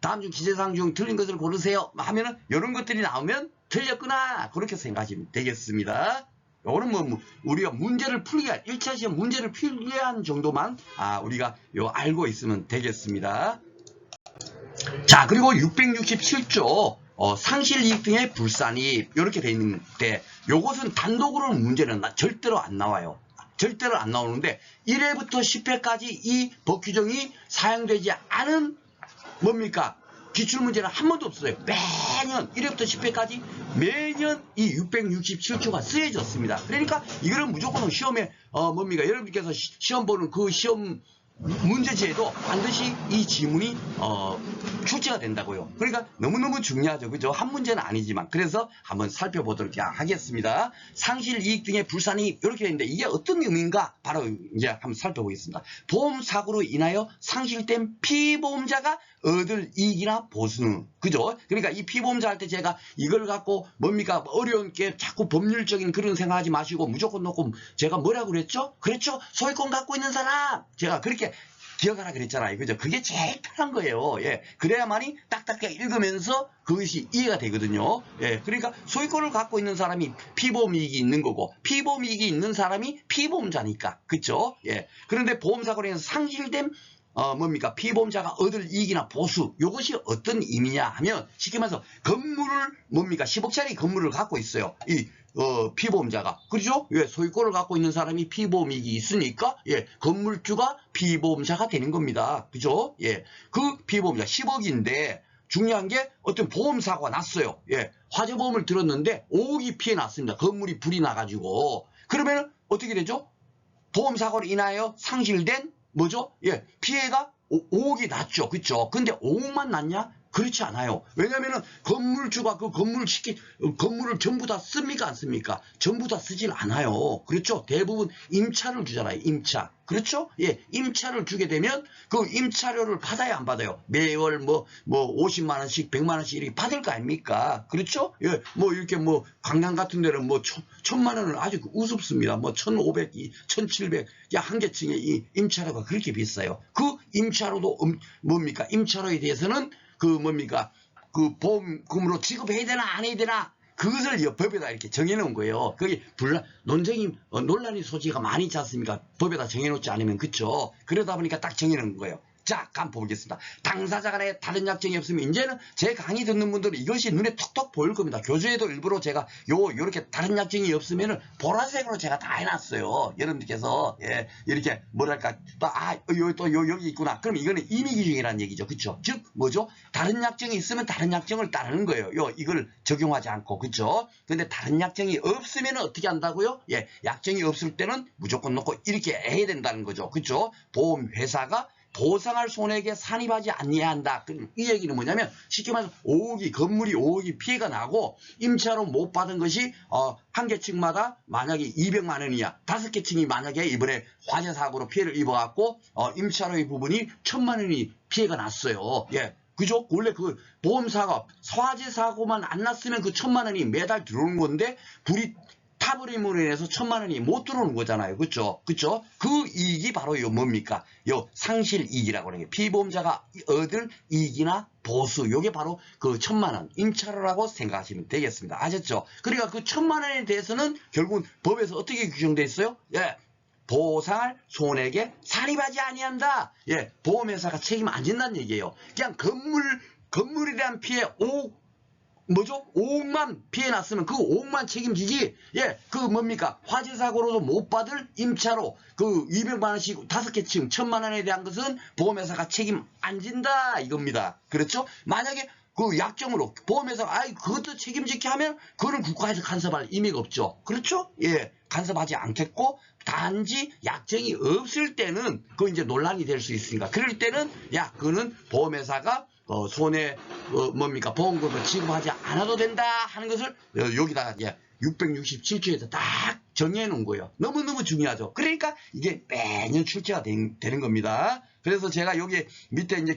다음 중 기재사항 중 틀린 것을 고르세요 하면은 이런 것들이 나오면 틀렸구나 그렇게 생각하시면 되겠습니다. 요거는 뭐 우리가 문제를 풀기 1차 시험 문제를 풀기 한 정도만 우리가 알고 있으면 되겠습니다. 자, 그리고 667조 상실이익 등의 불산입 이렇게 돼 있는데 요것은 단독으로는 문제는 절대로 안 나와요. 절대로 안 나오는데 1회부터 10회까지 이 법 규정이 사용되지 않은 뭡니까? 기출문제는 한 번도 없어요. 매년 1회부터 10회까지 매년 이 667조가 쓰여졌습니다. 그러니까 이거는 무조건 시험에 뭡니까? 여러분께서 시험 보는 그 시험 문제지에도 반드시 이 지문이 출제가 된다고요. 그러니까 너무너무 중요하죠. 그죠? 한 문제는 아니지만. 그래서 한번 살펴보도록 하겠습니다. 상실이익 등의 불산이익 이렇게 되는데 이게 어떤 의미인가? 바로 이제 한번 살펴보겠습니다. 보험사고로 인하여 상실된 피보험자가 얻을 이익이나 보수는 그죠? 그러니까 이 피보험자 할 때 제가 이걸 갖고 뭡니까? 어려운 게 자꾸 법률적인 그런 생각하지 마시고 무조건 놓고 제가 뭐라고 그랬죠? 그렇죠? 소유권 갖고 있는 사람 제가 그렇게 기억하라 그랬잖아요. 그죠? 그게 제일 편한 거예요. 예. 그래야만이 딱딱하게 읽으면서 그것이 이해가 되거든요. 예. 그러니까 소유권을 갖고 있는 사람이 피보험 이익이 있는 거고 피보험 이익이 있는 사람이 피보험자니까. 그죠? 예. 그런데 보험사고로 인해서 상실된 뭡니까? 피보험자가 얻을 이익이나 보수, 이것이 어떤 의미냐 하면, 쉽게 말해서, 건물을, 뭡니까? 10억짜리 건물을 갖고 있어요. 피보험자가. 그렇죠? 예, 소유권을 갖고 있는 사람이 피보험 이익이 있으니까, 예, 건물주가 피보험자가 되는 겁니다. 그죠? 예, 그 피보험자 10억인데, 중요한 게 어떤 보험사고가 났어요. 예, 화재보험을 들었는데, 5억이 피해 났습니다. 건물이 불이 나가지고. 그러면 어떻게 되죠? 보험사고로 인하여 상실된 뭐죠? 예, 피해가 5억이 났죠. 그렇죠? 근데 5억만 났냐? 그렇지 않아요. 왜냐면은 건물주가 그 건물을 전부 다 씁니까? 안 씁니까? 전부 다 쓰진 않아요. 그렇죠? 대부분 임차를 주잖아요. 임차. 그렇죠? 예, 임차를 주게 되면 그 임차료를 받아야 안 받아요. 매월 뭐 50만 원씩 100만 원씩 이렇게 받을 거 아닙니까? 그렇죠? 예, 뭐 이렇게 뭐 강남 같은 데는 뭐 1000만 원은 아주 우습습니다. 뭐 1500, 1700, 한 개층에 이 임차료가 그렇게 비싸요. 그 임차료도 뭡니까? 임차료에 대해서는 그 뭡니까? 그 보험금으로 지급해야 되나 안 해야 되나? 그것을 법에다 이렇게 정해놓은 거예요. 그게 논란의 소지가 많이 있지 않습니까? 법에다 정해놓지 않으면. 그쵸? 그러다 보니까 딱 정해놓은 거예요. 자, 한번 보겠습니다. 당사자 간에 다른 약정이 없으면 이제는 제 강의 듣는 분들은 이것이 눈에 톡톡 보일 겁니다. 교재에도 일부러 제가 요렇게 다른 약정이 없으면은 보라색으로 제가 다 해놨어요. 여러분들께서 예, 이렇게 뭐랄까 또 여기 있구나. 그럼 이거는 임의기준이라는 얘기죠. 그렇죠? 즉 뭐죠? 다른 약정이 있으면 다른 약정을 따르는 거예요. 이걸 적용하지 않고 그렇죠? 근데 다른 약정이 없으면 어떻게 한다고요? 예, 약정이 없을 때는 무조건 놓고 이렇게 해야 된다는 거죠. 그렇죠? 보험회사가 보상할 손해액에 산입하지 아니한다. 이 얘기는 뭐냐면 쉽게 말해서 5억이 건물이 5억이 피해가 나고 임차로 못 받은 것이 한 개 층마다 만약에 200만 원이야. 5개 층이 만약에 이번에 화재 사고로 피해를 입어갖고 임차료의 부분이 1000만 원이 피해가 났어요. 예. 그죠? 원래 그 보험사가 화재 사고만 안 났으면 그 1000만 원이 매달 들어오는 건데 불이 타버림으로 인해서 1000만 원이 못 들어오는 거잖아요. 그쵸? 그쵸? 그 이익이 바로 뭡니까? 상실 이익이라고 하는 게 피보험자가 얻을 이익이나 보수, 요게 바로 그 1000만 원 임차료라고 생각하시면 되겠습니다. 아셨죠? 그러니까 그 1000만 원에 대해서는 결국은 법에서 어떻게 규정되어 있어요? 예. 보상할 손해액에 산입하지 아니한다. 예. 보험회사가 책임 안 진다는 얘기예요. 그냥 건물에 대한 피해 5억만 피해 났으면 그 5억만 책임지지. 예, 그 뭡니까? 화재 사고로도 못 받을 임차로 그 200만 원씩 5개 층 1000만 원에 대한 것은 보험회사가 책임 안 진다 이겁니다. 그렇죠? 만약에 그 약정으로 보험회사가 그것도 책임지게 하면 그거는 국가에서 간섭할 의미가 없죠. 그렇죠? 예, 간섭하지 않겠고 단지 약정이 없을 때는 그 이제 논란이 될 수 있으니까 그럴 때는 그거는 보험회사가 손해 뭡니까 보험금을 지급하지 않아도 된다 하는 것을 여기다가 667조에서 딱 정해 놓은 거예요. 너무너무 중요하죠. 그러니까 이게 매년 출제가 되는 겁니다. 그래서 제가 여기 밑에 이제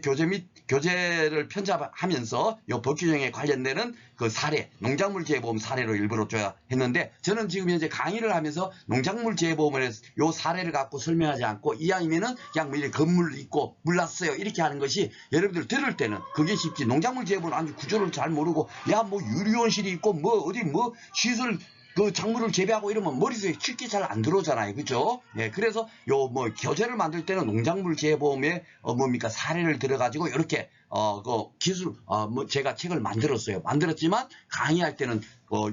교재를 편집하면서 이 법규정에 관련되는 그 사례, 농작물 재해보험 사례로 일부러 줘야 했는데 저는 지금 현재 강의를 하면서 농작물 재해보험을 해서 이 사례를 갖고 설명하지 않고 이왕이면은 그냥 뭐 이렇게 건물 있고 물 났어요 이렇게 하는 것이 여러분들 들을 때는 그게 쉽지. 농작물 재해보험은 아주 구조를 잘 모르고 뭐 유리온실이 있고 뭐 어디 뭐 시설 그 작물을 재배하고 이러면 머릿속에 쉽게 잘 안 들어오잖아요. 그죠? 예, 그래서 뭐 교재를 만들 때는 농작물 재해보험에 뭡니까 사례를 들어가지고 이렇게 그 기술 뭐 제가 책을 만들었어요. 만들었지만 강의할 때는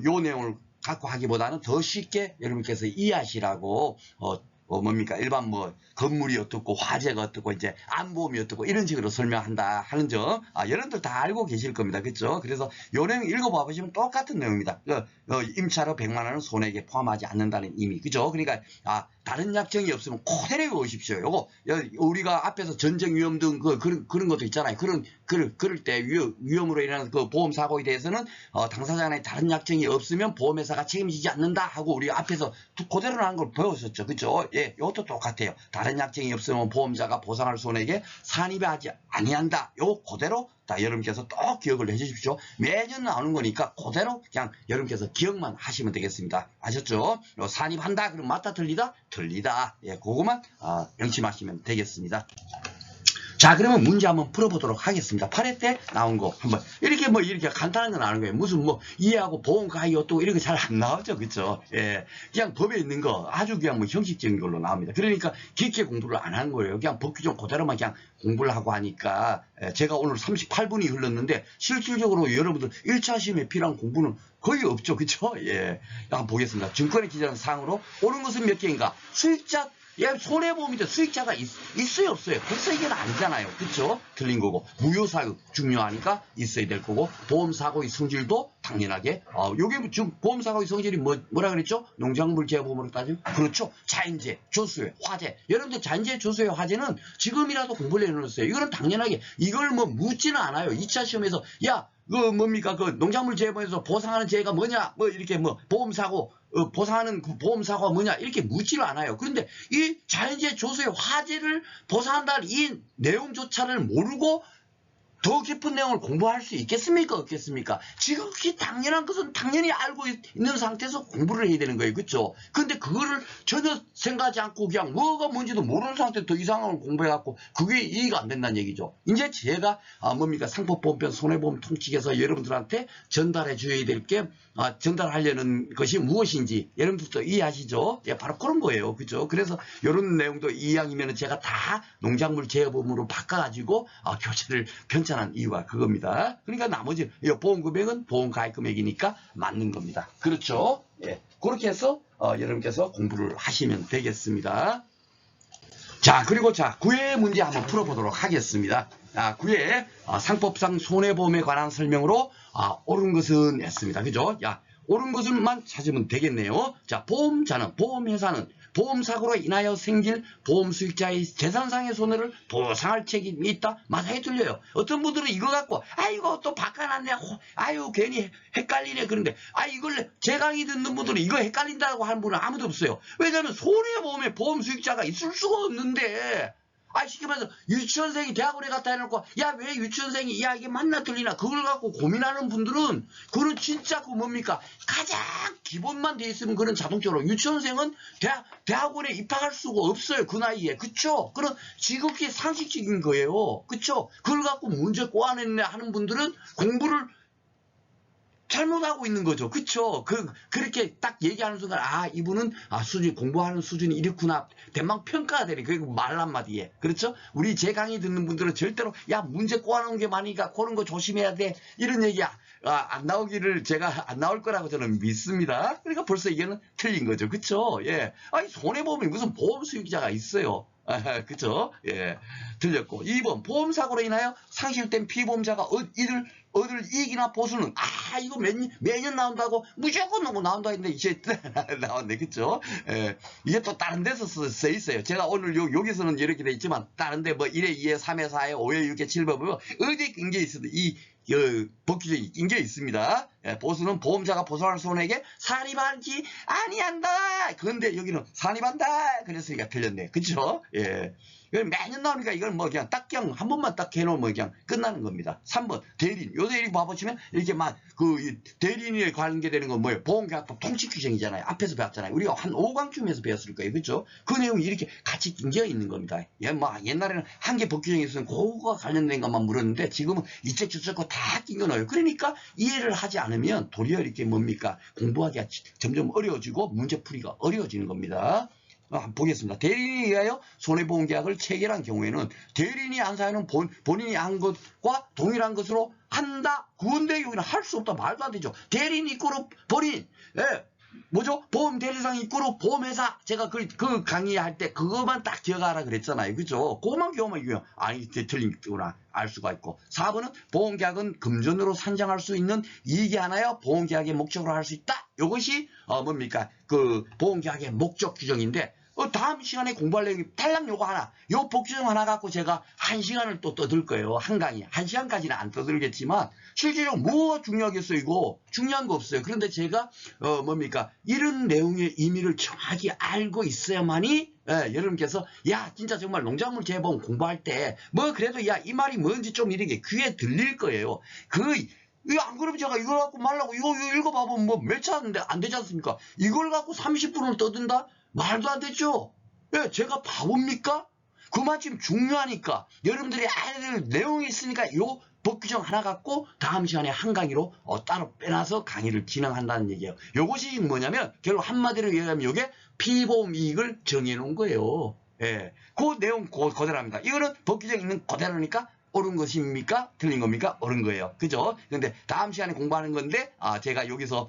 요 내용을 갖고 하기보다는 더 쉽게 여러분께서 이해하시라고 뭡니까 일반 뭐 건물이 어떻고 화재가 어떻고 이제 안보험이 어떻고 이런 식으로 설명한다 하는 점 여러분들 다 알고 계실 겁니다. 그렇죠? 그래서 요 내용 읽어봐 보시면 똑같은 내용입니다. 임차료 100만 원은 손해액에 포함하지 않는다는 의미. 그죠? 그러니까 다른 약정이 없으면 그대로 외우십시오. 요거 우리가 앞에서 전쟁 위험 등 그런 것도 있잖아요. 그럴 때 위험으로 인한 그 보험 사고에 대해서는 당사자 간에 다른 약정이 없으면 보험회사가 책임지지 않는다 하고 우리 앞에서 그대로 나온 걸 배웠었죠. 그죠? 예, 이것도 똑같아요. 다른 약정이 없으면 보험자가 보상할 손해액에 산입하지 아니한다. 요 그대로 다 여러분께서 또 기억을 해주십시오. 매년 나오는 거니까 그대로 그냥 여러분께서 기억만 하시면 되겠습니다. 아셨죠? 산입한다 그럼 맞다 틀리다? 틀리다. 예, 그거만 명심하시면 되겠습니다. 자, 그러면 문제 한번 풀어보도록 하겠습니다. 8회 때 나온 거 한번 이렇게 간단한 거 나오는 거예요. 무슨 뭐 이해하고 보험 가입 또 이런 거 잘 안 나오죠, 그렇죠? 예, 그냥 법에 있는 거 아주 그냥 뭐 형식적인 걸로 나옵니다. 그러니까 깊게 공부를 안 한 거예요. 그냥 법 규정 그대로만 그냥 공부를 하고 하니까 제가 오늘 38분이 흘렀는데 실질적으로 여러분들 1차 시험에 필요한 공부는 거의 없죠, 그렇죠? 예, 한번 보겠습니다. 증권의 기재는 상으로 옳은 것은 몇 개인가? 수익자 손해보험인데 수익자가 있어요 없어요? 벌써 이게 아니잖아요. 그쵸? 틀린 거고 무효사유 중요하니까 있어야 될 거고 보험사고의 성질도 당연하게 요게 지금 보험사고의 성질이 뭐라 그랬죠? 농작물 재해보험으로 따지면 그렇죠. 자연재해, 조수해, 화재. 여러분들 자연재해, 조수해, 화재는 지금이라도 공부를 해놓으세요. 이거는 당연하게 이걸 뭐 묻지는 않아요. 2차 시험에서 그 뭡니까 그 농작물 재해보험에서 보상하는 재해가 뭐냐 뭐 이렇게 뭐 보험사고 보상하는 그 보험사고가 뭐냐 이렇게 묻지를 않아요. 그런데 이 자연재해 조수의 화재를 보상한다는 이 내용조차를 모르고 더 깊은 내용을 공부할 수 있겠습니까? 없겠습니까? 지극히 당연한 것은 당연히 알고 있는 상태에서 공부를 해야 되는 거예요. 그렇죠? 근데 그거를 전혀 생각하지 않고 그냥 뭐가 뭔지도 모르는 상태에서 더 이상한 걸 공부해갖고 그게 이해가 안 된다는 얘기죠. 이제 제가 뭡니까? 상법보험편 손해보험 통칙에서 여러분들한테 전달해 줘야 될 게 전달하려는 것이 무엇인지 여러분들도 이해하시죠? 예, 바로 그런 거예요. 그죠? 그래서 이런 내용도 이왕이면 제가 다 농작물 제어보험으로 바꿔가지고 교체를 편찬한 이유가 그겁니다. 그러니까 나머지 보험 금액은 보험 가입 금액이니까 맞는 겁니다. 그렇죠? 예, 그렇게 해서 여러분께서 공부를 하시면 되겠습니다. 자, 그리고 자, 9회 문제 한번 풀어보도록 하겠습니다. 9회 상법상 손해보험에 관한 설명으로 옳은 것은 했습니다. 그죠? 야, 옳은 것을만 찾으면 되겠네요. 자, 보험자는, 보험회사는 보험사고로 인하여 생길 보험수익자의 재산상의 손해를 보상할 책임이 있다. 맞아요, 틀려요. 어떤 분들은 이거 갖고 아이고 또 바꿔놨네, 아유 괜히 헷갈리네. 그런데 이걸 제 강의 듣는 분들은 이거 헷갈린다고 하는 분은 아무도 없어요. 왜냐하면 손해보험에 보험수익자가 있을 수가 없는데, 쉽게 말해서 유치원생이 대학원에 갔다 해놓고 야 왜 유치원생이 이게 맞나 틀리나 그걸 갖고 고민하는 분들은 그건 진짜 그 뭡니까 가장 기본만 돼 있으면 그런 자동적으로 유치원생은 대학원에 입학할 수가 없어요. 그 나이에. 그쵸? 그런 지극히 상식적인 거예요. 그쵸? 그걸 갖고 문제 꼬아냈네 하는 분들은 공부를 잘못하고 있는 거죠. 그쵸? 그렇게 딱 얘기하는 순간, 이분은, 공부하는 수준이 이렇구나. 대망 평가가 되네. 그리고 말 한마디에. 그렇죠? 우리 제 강의 듣는 분들은 절대로, 문제 꼬아놓은 게 많으니까 그런 거 조심해야 돼. 이런 얘기, 안 나오기를 제가 안 나올 거라고 저는 믿습니다. 그러니까 벌써 이게는 틀린 거죠. 그쵸? 예. 손해보험이 무슨 보험 수익자가 있어요. 그쵸? 예. 틀렸고. 2번, 보험사고로 인하여 상실된 피보험자가 얻을 이익이나 보수는, 이거 매년 나온다고 무조건 나온다 했는데, 이제 나왔네. 그쵸? 예. 이게 또 다른 데서 써 있어요. 제가 오늘 여기서는 이렇게 돼 있지만, 다른데 1회, 2회, 3회, 4회, 5회, 6회, 7회 보면, 어디 인게 있어도 법규정이 인게 있습니다. 예, 보수는 보험자가 보상할 손해에게 산입하지 아니한다. 그런데 여기는 산입한다. 그랬으니까 틀렸네. 그쵸? 예. 매년 나오니까 이건 그냥 한 번만 딱 해놓으면 그냥 끝나는 겁니다. 3번, 대리인. 요 대리인 봐보시면 이렇게 대리인에 관계되는 건 뭐예요? 보험계약법 통치 규정이잖아요. 앞에서 배웠잖아요. 우리가 한 5강쯤에서 배웠을 거예요. 그죠? 그 내용이 이렇게 같이 낑겨 있는 겁니다. 옛날에는 한 개 법규정이 있으면 그거가 관련된 것만 물었는데 지금은 이쪽 저쪽 거 다 낑겨 넣어요. 그러니까 이해를 하지 않으면 도리어 이렇게 공부하기가 점점 어려워지고 문제풀이가 어려워지는 겁니다. 보겠습니다. 대리인에 의하여 손해보험계약을 체결한 경우에는 대리인이 한 사유는 본인이 한 것과 동일한 것으로 한다. 그런데 여기는 할 수 없다. 말도 안 되죠. 대리인 이꼬르 본인. 보험 대리상 이꼬르 보험회사. 제가 그 강의할 때 그것만 딱 기억하라 그랬잖아요. 그죠? 그것만 기억하면 이거 틀린구나 알 수가 있고. 4번은 보험계약은 금전으로 산정할 수 있는 이익이 하나여 보험계약의 목적으로 할 수 있다. 이것이 보험계약의 목적 규정인데, 다음 시간에 공부할 내용이 탈락 요거 하나, 요 복규정 하나 갖고 제가 1시간을 또 떠들 거예요. 한 강의. 1시간까지는 안 떠들겠지만, 실제로 뭐가 중요하겠어요, 이거? 중요한 거 없어요. 그런데 제가, 이런 내용의 의미를 정확히 알고 있어야만이, 여러분께서, 진짜 정말 농작물 재보험 공부할 때, 그래도 이 말이 뭔지 좀 이렇게 귀에 들릴 거예요. 안 그러면 제가 이걸 갖고 말라고, 이거 읽어봐보면 몇 차인데 안 되지 않습니까? 이걸 갖고 30분을 떠든다? 말도 안 되죠? 제가 바보입니까? 그만큼 중요하니까 여러분들이 알아야 될 내용이 있으니까 요 법규정 하나 갖고 다음 시간에 한 강의로 따로 빼놔서 강의를 진행한다는 얘기예요. 요것이 뭐냐면 결국 한마디로 얘기하면 요게 피보험 이익을 정해 놓은 거예요. 그 내용 그대로입니다. 이거는 법규정 있는 그대로니까 옳은 것입니까? 틀린 겁니까? 옳은 거예요. 그죠? 근데 다음 시간에 공부하는 건데, 제가 여기서,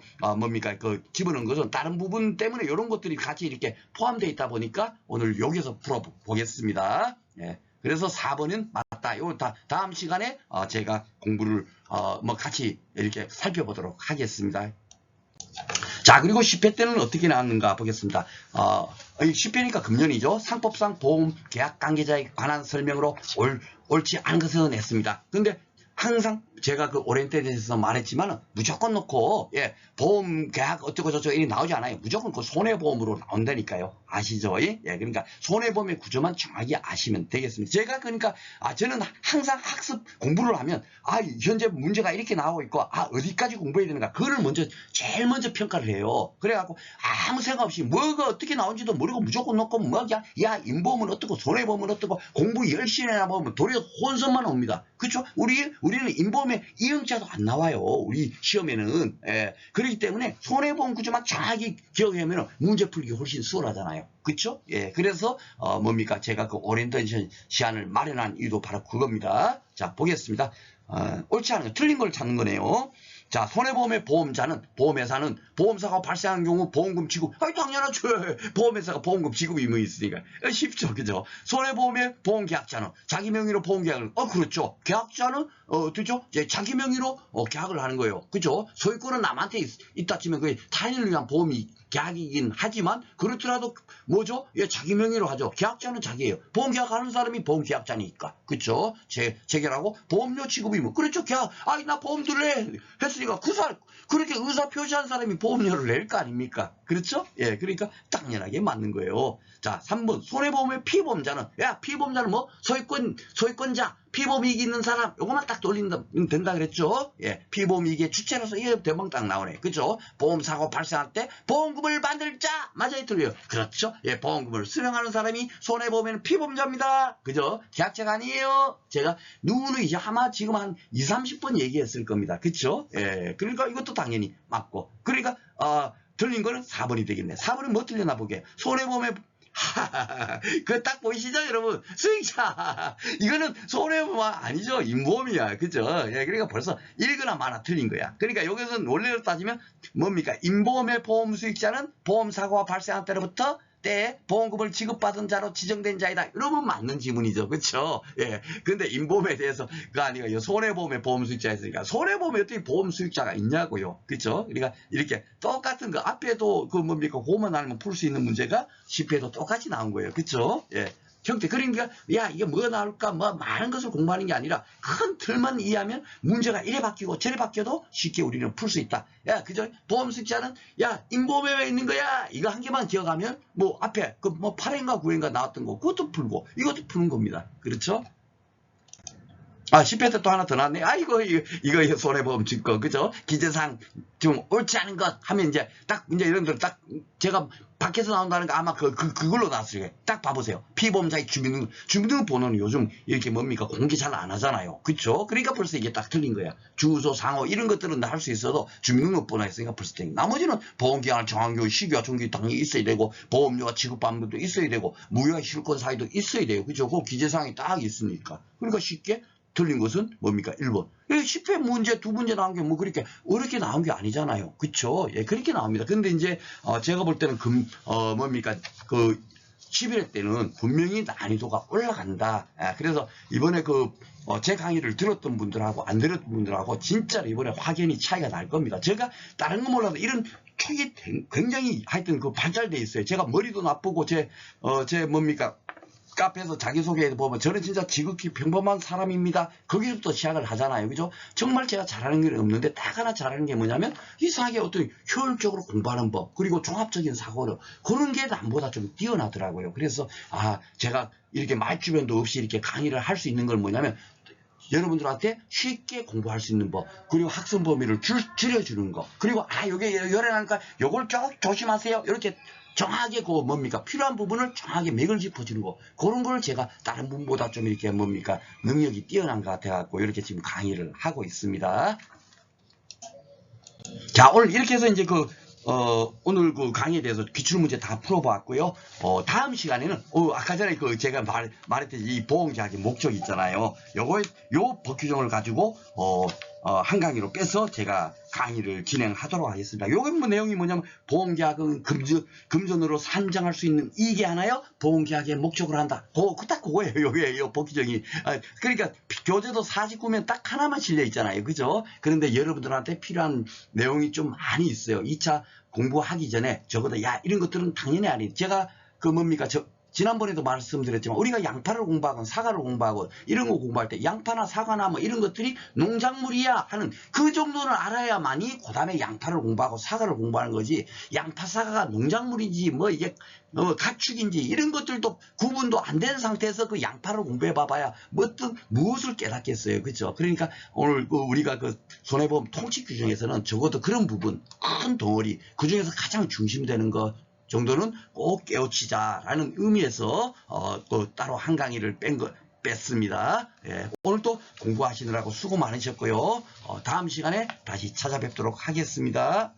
집어넣은 것은 다른 부분 때문에 이런 것들이 같이 이렇게 포함되어 있다 보니까 오늘 여기서 풀어보겠습니다. 그래서 4번은 맞다. 요 다음 시간에, 제가 공부를, 같이 이렇게 살펴보도록 하겠습니다. 자, 그리고 10회 때는 어떻게 나왔는가 보겠습니다. 10회니까 금년이죠. 상법상 보험 계약 관계자에 관한 설명으로 옳지 않은 것은 했습니다. 근데 항상 제가 그 오리엔테이션에서 말했지만 무조건 넣고 예, 보험 계약 어쩌고 저쩌고 이렇게 나오지 않아요. 무조건 그 손해보험으로 나온다니까요. 아시죠? 예, 그러니까 손해보험의 구조만 정확히 아시면 되겠습니다. 제가 그러니까 저는 항상 학습 공부를 하면 현재 문제가 이렇게 나오고 있고 어디까지 공부해야 되는가 그거를 제일 먼저 평가를 해요. 그래갖고 아무 생각 없이 뭐가 어떻게 나온지도 모르고 무조건 넣고 야 인보험은 어떻고 손해보험은 어떻고 공부 열심히 해나 보면 도리어 혼선만 옵니다. 그렇죠? 우리는 인보험에 이응자도 안 나와요. 우리 시험에는. 그렇기 때문에 손해보험 구조만 정확히 기억하면 문제 풀기 훨씬 수월하잖아요. 그렇죠? 예, 그래서 뭡니까? 제가 그 오리엔테이션 시안을 마련한 이유도 바로 그겁니다. 자, 보겠습니다. 옳지 않은 거, 틀린 걸 찾는 거네요. 자, 손해보험의 보험자는, 보험회사는 보험사가 발생한 경우 보험금 지급. 당연하죠. 보험회사가 보험금 지급이 의무 있으니까. 쉽죠. 그죠? 손해보험의 보험계약자는 자기 명의로 보험계약을, 그렇죠. 계약자는, 어떻죠? 자기 명의로 계약을 하는 거예요. 그죠? 소유권은 남한테 있다 치면 그게 타인을 위한 보험이 계약이긴 하지만 그렇더라도 뭐죠? 자기 명의로 하죠. 계약자는 자기예요. 보험 계약하는 사람이 보험 계약자니까. 그렇죠? 체결하고 보험료 지급이 그렇죠. 계약. 나 보험 들래 했으니까 그렇게 의사 표시한 사람이 보험료를 낼 거 아닙니까? 그렇죠? 예, 그러니까 당연하게 맞는 거예요. 자, 3번 손해보험의 피보험자는 피보험자는 뭐 소유권자 피보험 이익이 있는 사람 요거만 딱 돌리면 된다 그랬죠. 예, 피보험 이익의 주체로서 이게 대박 딱 나오네. 그죠? 보험 사고 발생할 때 보험금을 만들 자 맞아요, 틀려요. 그렇죠? 예, 보험금을 수령하는 사람이 손해보험에는 피보험자입니다. 그죠? 계약자가 아니에요. 제가 누구는 이제 아마 지금 한 2, 30번 얘기했을 겁니다. 그쵸? 예, 그러니까 이것도 당연히 맞고. 그러니까 틀린 거는 4번이 되겠네. 4번은 뭐 틀렸나 보게. 손해보험에 그거 딱 보이시죠, 여러분? 수익자. 이거는 손해보험 아니죠. 인보험이야. 그죠? 예, 그러니까 벌써 1거나 많아 틀린 거야. 그러니까 여기서 원래로 따지면 뭡니까? 인보험의 보험 수익자는 보험사고가 발생한 때로부터 때에 보험금을 지급받은 자로 지정된 자이다. 이러면 맞는 지문이죠. 그렇죠? 예. 근데 인보험에 대해서 그거 아니고 손해보험의 보험 수익자 했으니까 손해보험에 어떻게 보험 수익자가 있냐고요. 그렇죠? 그러니까 이렇게 똑같은 거 앞에도 그 뭡니까? 고만 알면 풀 수 있는 문제가 10회도 똑같이 나온 거예요. 그렇죠? 예. 형태. 그러니까 이게 뭐 나올까 많은 것을 공부하는 게 아니라 큰 틀만 이해하면 문제가 이래 바뀌고 저래 바뀌어도 쉽게 우리는 풀 수 있다. 그죠? 보험 수익자는 인보험에 왜 있는 거야? 이거 한 개만 기억하면 앞에 그 8회인가 9회인가 나왔던 거 그것도 풀고 이것도 푸는 겁니다. 그렇죠? 10회 때 또 하나 더 나왔네. 이거 손해보험 증권, 그죠? 기재상 좀 옳지 않은 것 하면 이제 이런 걸 딱 제가 밖에서 나온다는 거 아마 그걸로 나왔어요. 딱 봐보세요. 피보험자의 주민등록번호는 요즘 이렇게 뭡니까? 공개 잘 안 하잖아요. 그쵸? 그러니까 벌써 이게 딱 틀린 거야. 주소, 상호, 이런 것들은 할 수 있어도 주민등록번호 했으니까 벌써 틀린 거야. 나머지는 보험기한 정황교, 시기와 종기 당연히 있어야 되고, 보험료가 지급받는 것도 있어야 되고, 무효와 실권 사유도 있어야 돼요. 그죠? 그 기재사항이 딱 있으니까. 그러니까 쉽게 틀린 것은 뭡니까? 1번. 10회 문제, 2문제 나온 게 그렇게 어렵게 나온 게 아니잖아요. 그쵸? 예, 그렇게 나옵니다. 근데 이제, 제가 볼 때는 뭡니까? 11회 때는 분명히 난이도가 올라간다. 그래서 이번에 제 강의를 들었던 분들하고 안 들었던 분들하고 진짜로 이번에 확연히 차이가 날 겁니다. 제가 다른 거 몰라도 이런 촉이 굉장히 하여튼 발달돼 있어요. 제가 머리도 나쁘고 제 뭡니까? 카페에서 자기소개해 보면 저는 진짜 지극히 평범한 사람입니다. 거기서부터 시작을 하잖아요. 그죠? 정말 제가 잘하는 게 없는데 딱 하나 잘하는 게 뭐냐면 이상하게 어떤 효율적으로 공부하는 법 그리고 종합적인 사고력 그런 게 남보다 좀 뛰어나더라고요. 그래서 제가 이렇게 말주변도 없이 이렇게 강의를 할 수 있는 건 뭐냐면 여러분들한테 쉽게 공부할 수 있는 법 그리고 학습 범위를 줄여주는 거 그리고 요게 열애나니까 요걸 쭉 조심하세요. 이렇게 정확하게 뭡니까? 필요한 부분을 정확하게 맥을 짚어주는 거. 그런 걸 제가 다른 분보다 좀 이렇게 뭡니까? 능력이 뛰어난 것 같아갖고 이렇게 지금 강의를 하고 있습니다. 자, 오늘 이렇게 해서 이제 오늘 강의에 대해서 기출문제 다 풀어봤고요. 다음 시간에는, 아까 전에 제가 말했듯이 이 보험계약의 목적 있잖아요. 요 법규정을 가지고, 한 강의로 빼서 제가 강의를 진행하도록 하겠습니다. 요게 내용이 뭐냐면, 보험계약은 금전으로 산정할 수 있는 이익이 하나요? 보험계약의 목적으로 한다. 딱 그거예요. 요게 법규정이. 그러니까, 교재도 49면 딱 하나만 실려 있잖아요. 그죠? 그런데 여러분들한테 필요한 내용이 좀 많이 있어요. 2차 공부하기 전에 적어도 이런 것들은 당연히 아니에요. 제가 뭡니까? 지난번에도 말씀드렸지만 우리가 양파를 공부하건 사과를 공부하건 이런 거 공부할 때 양파나 사과나 뭐 이런 것들이 농작물이야 하는 그 정도는 알아야만이 그 다음에 양파를 공부하고 사과를 공부하는 거지, 양파 사과가 농작물인지 뭐 이게 가축인지 이런 것들도 구분도 안 된 상태에서 그 양파를 공부해 봐봐야 무엇을 깨닫겠어요. 그렇죠? 그러니까 오늘 우리가 그 손해보험 통치 규정에서는 적어도 그런 부분, 큰 덩어리, 그 중에서 가장 중심되는 것 정도는 꼭 깨우치자라는 의미에서 또 따로 한 강의를 뺐습니다. 예, 오늘 또 공부하시느라고 수고 많으셨고요. 다음 시간에 다시 찾아뵙도록 하겠습니다.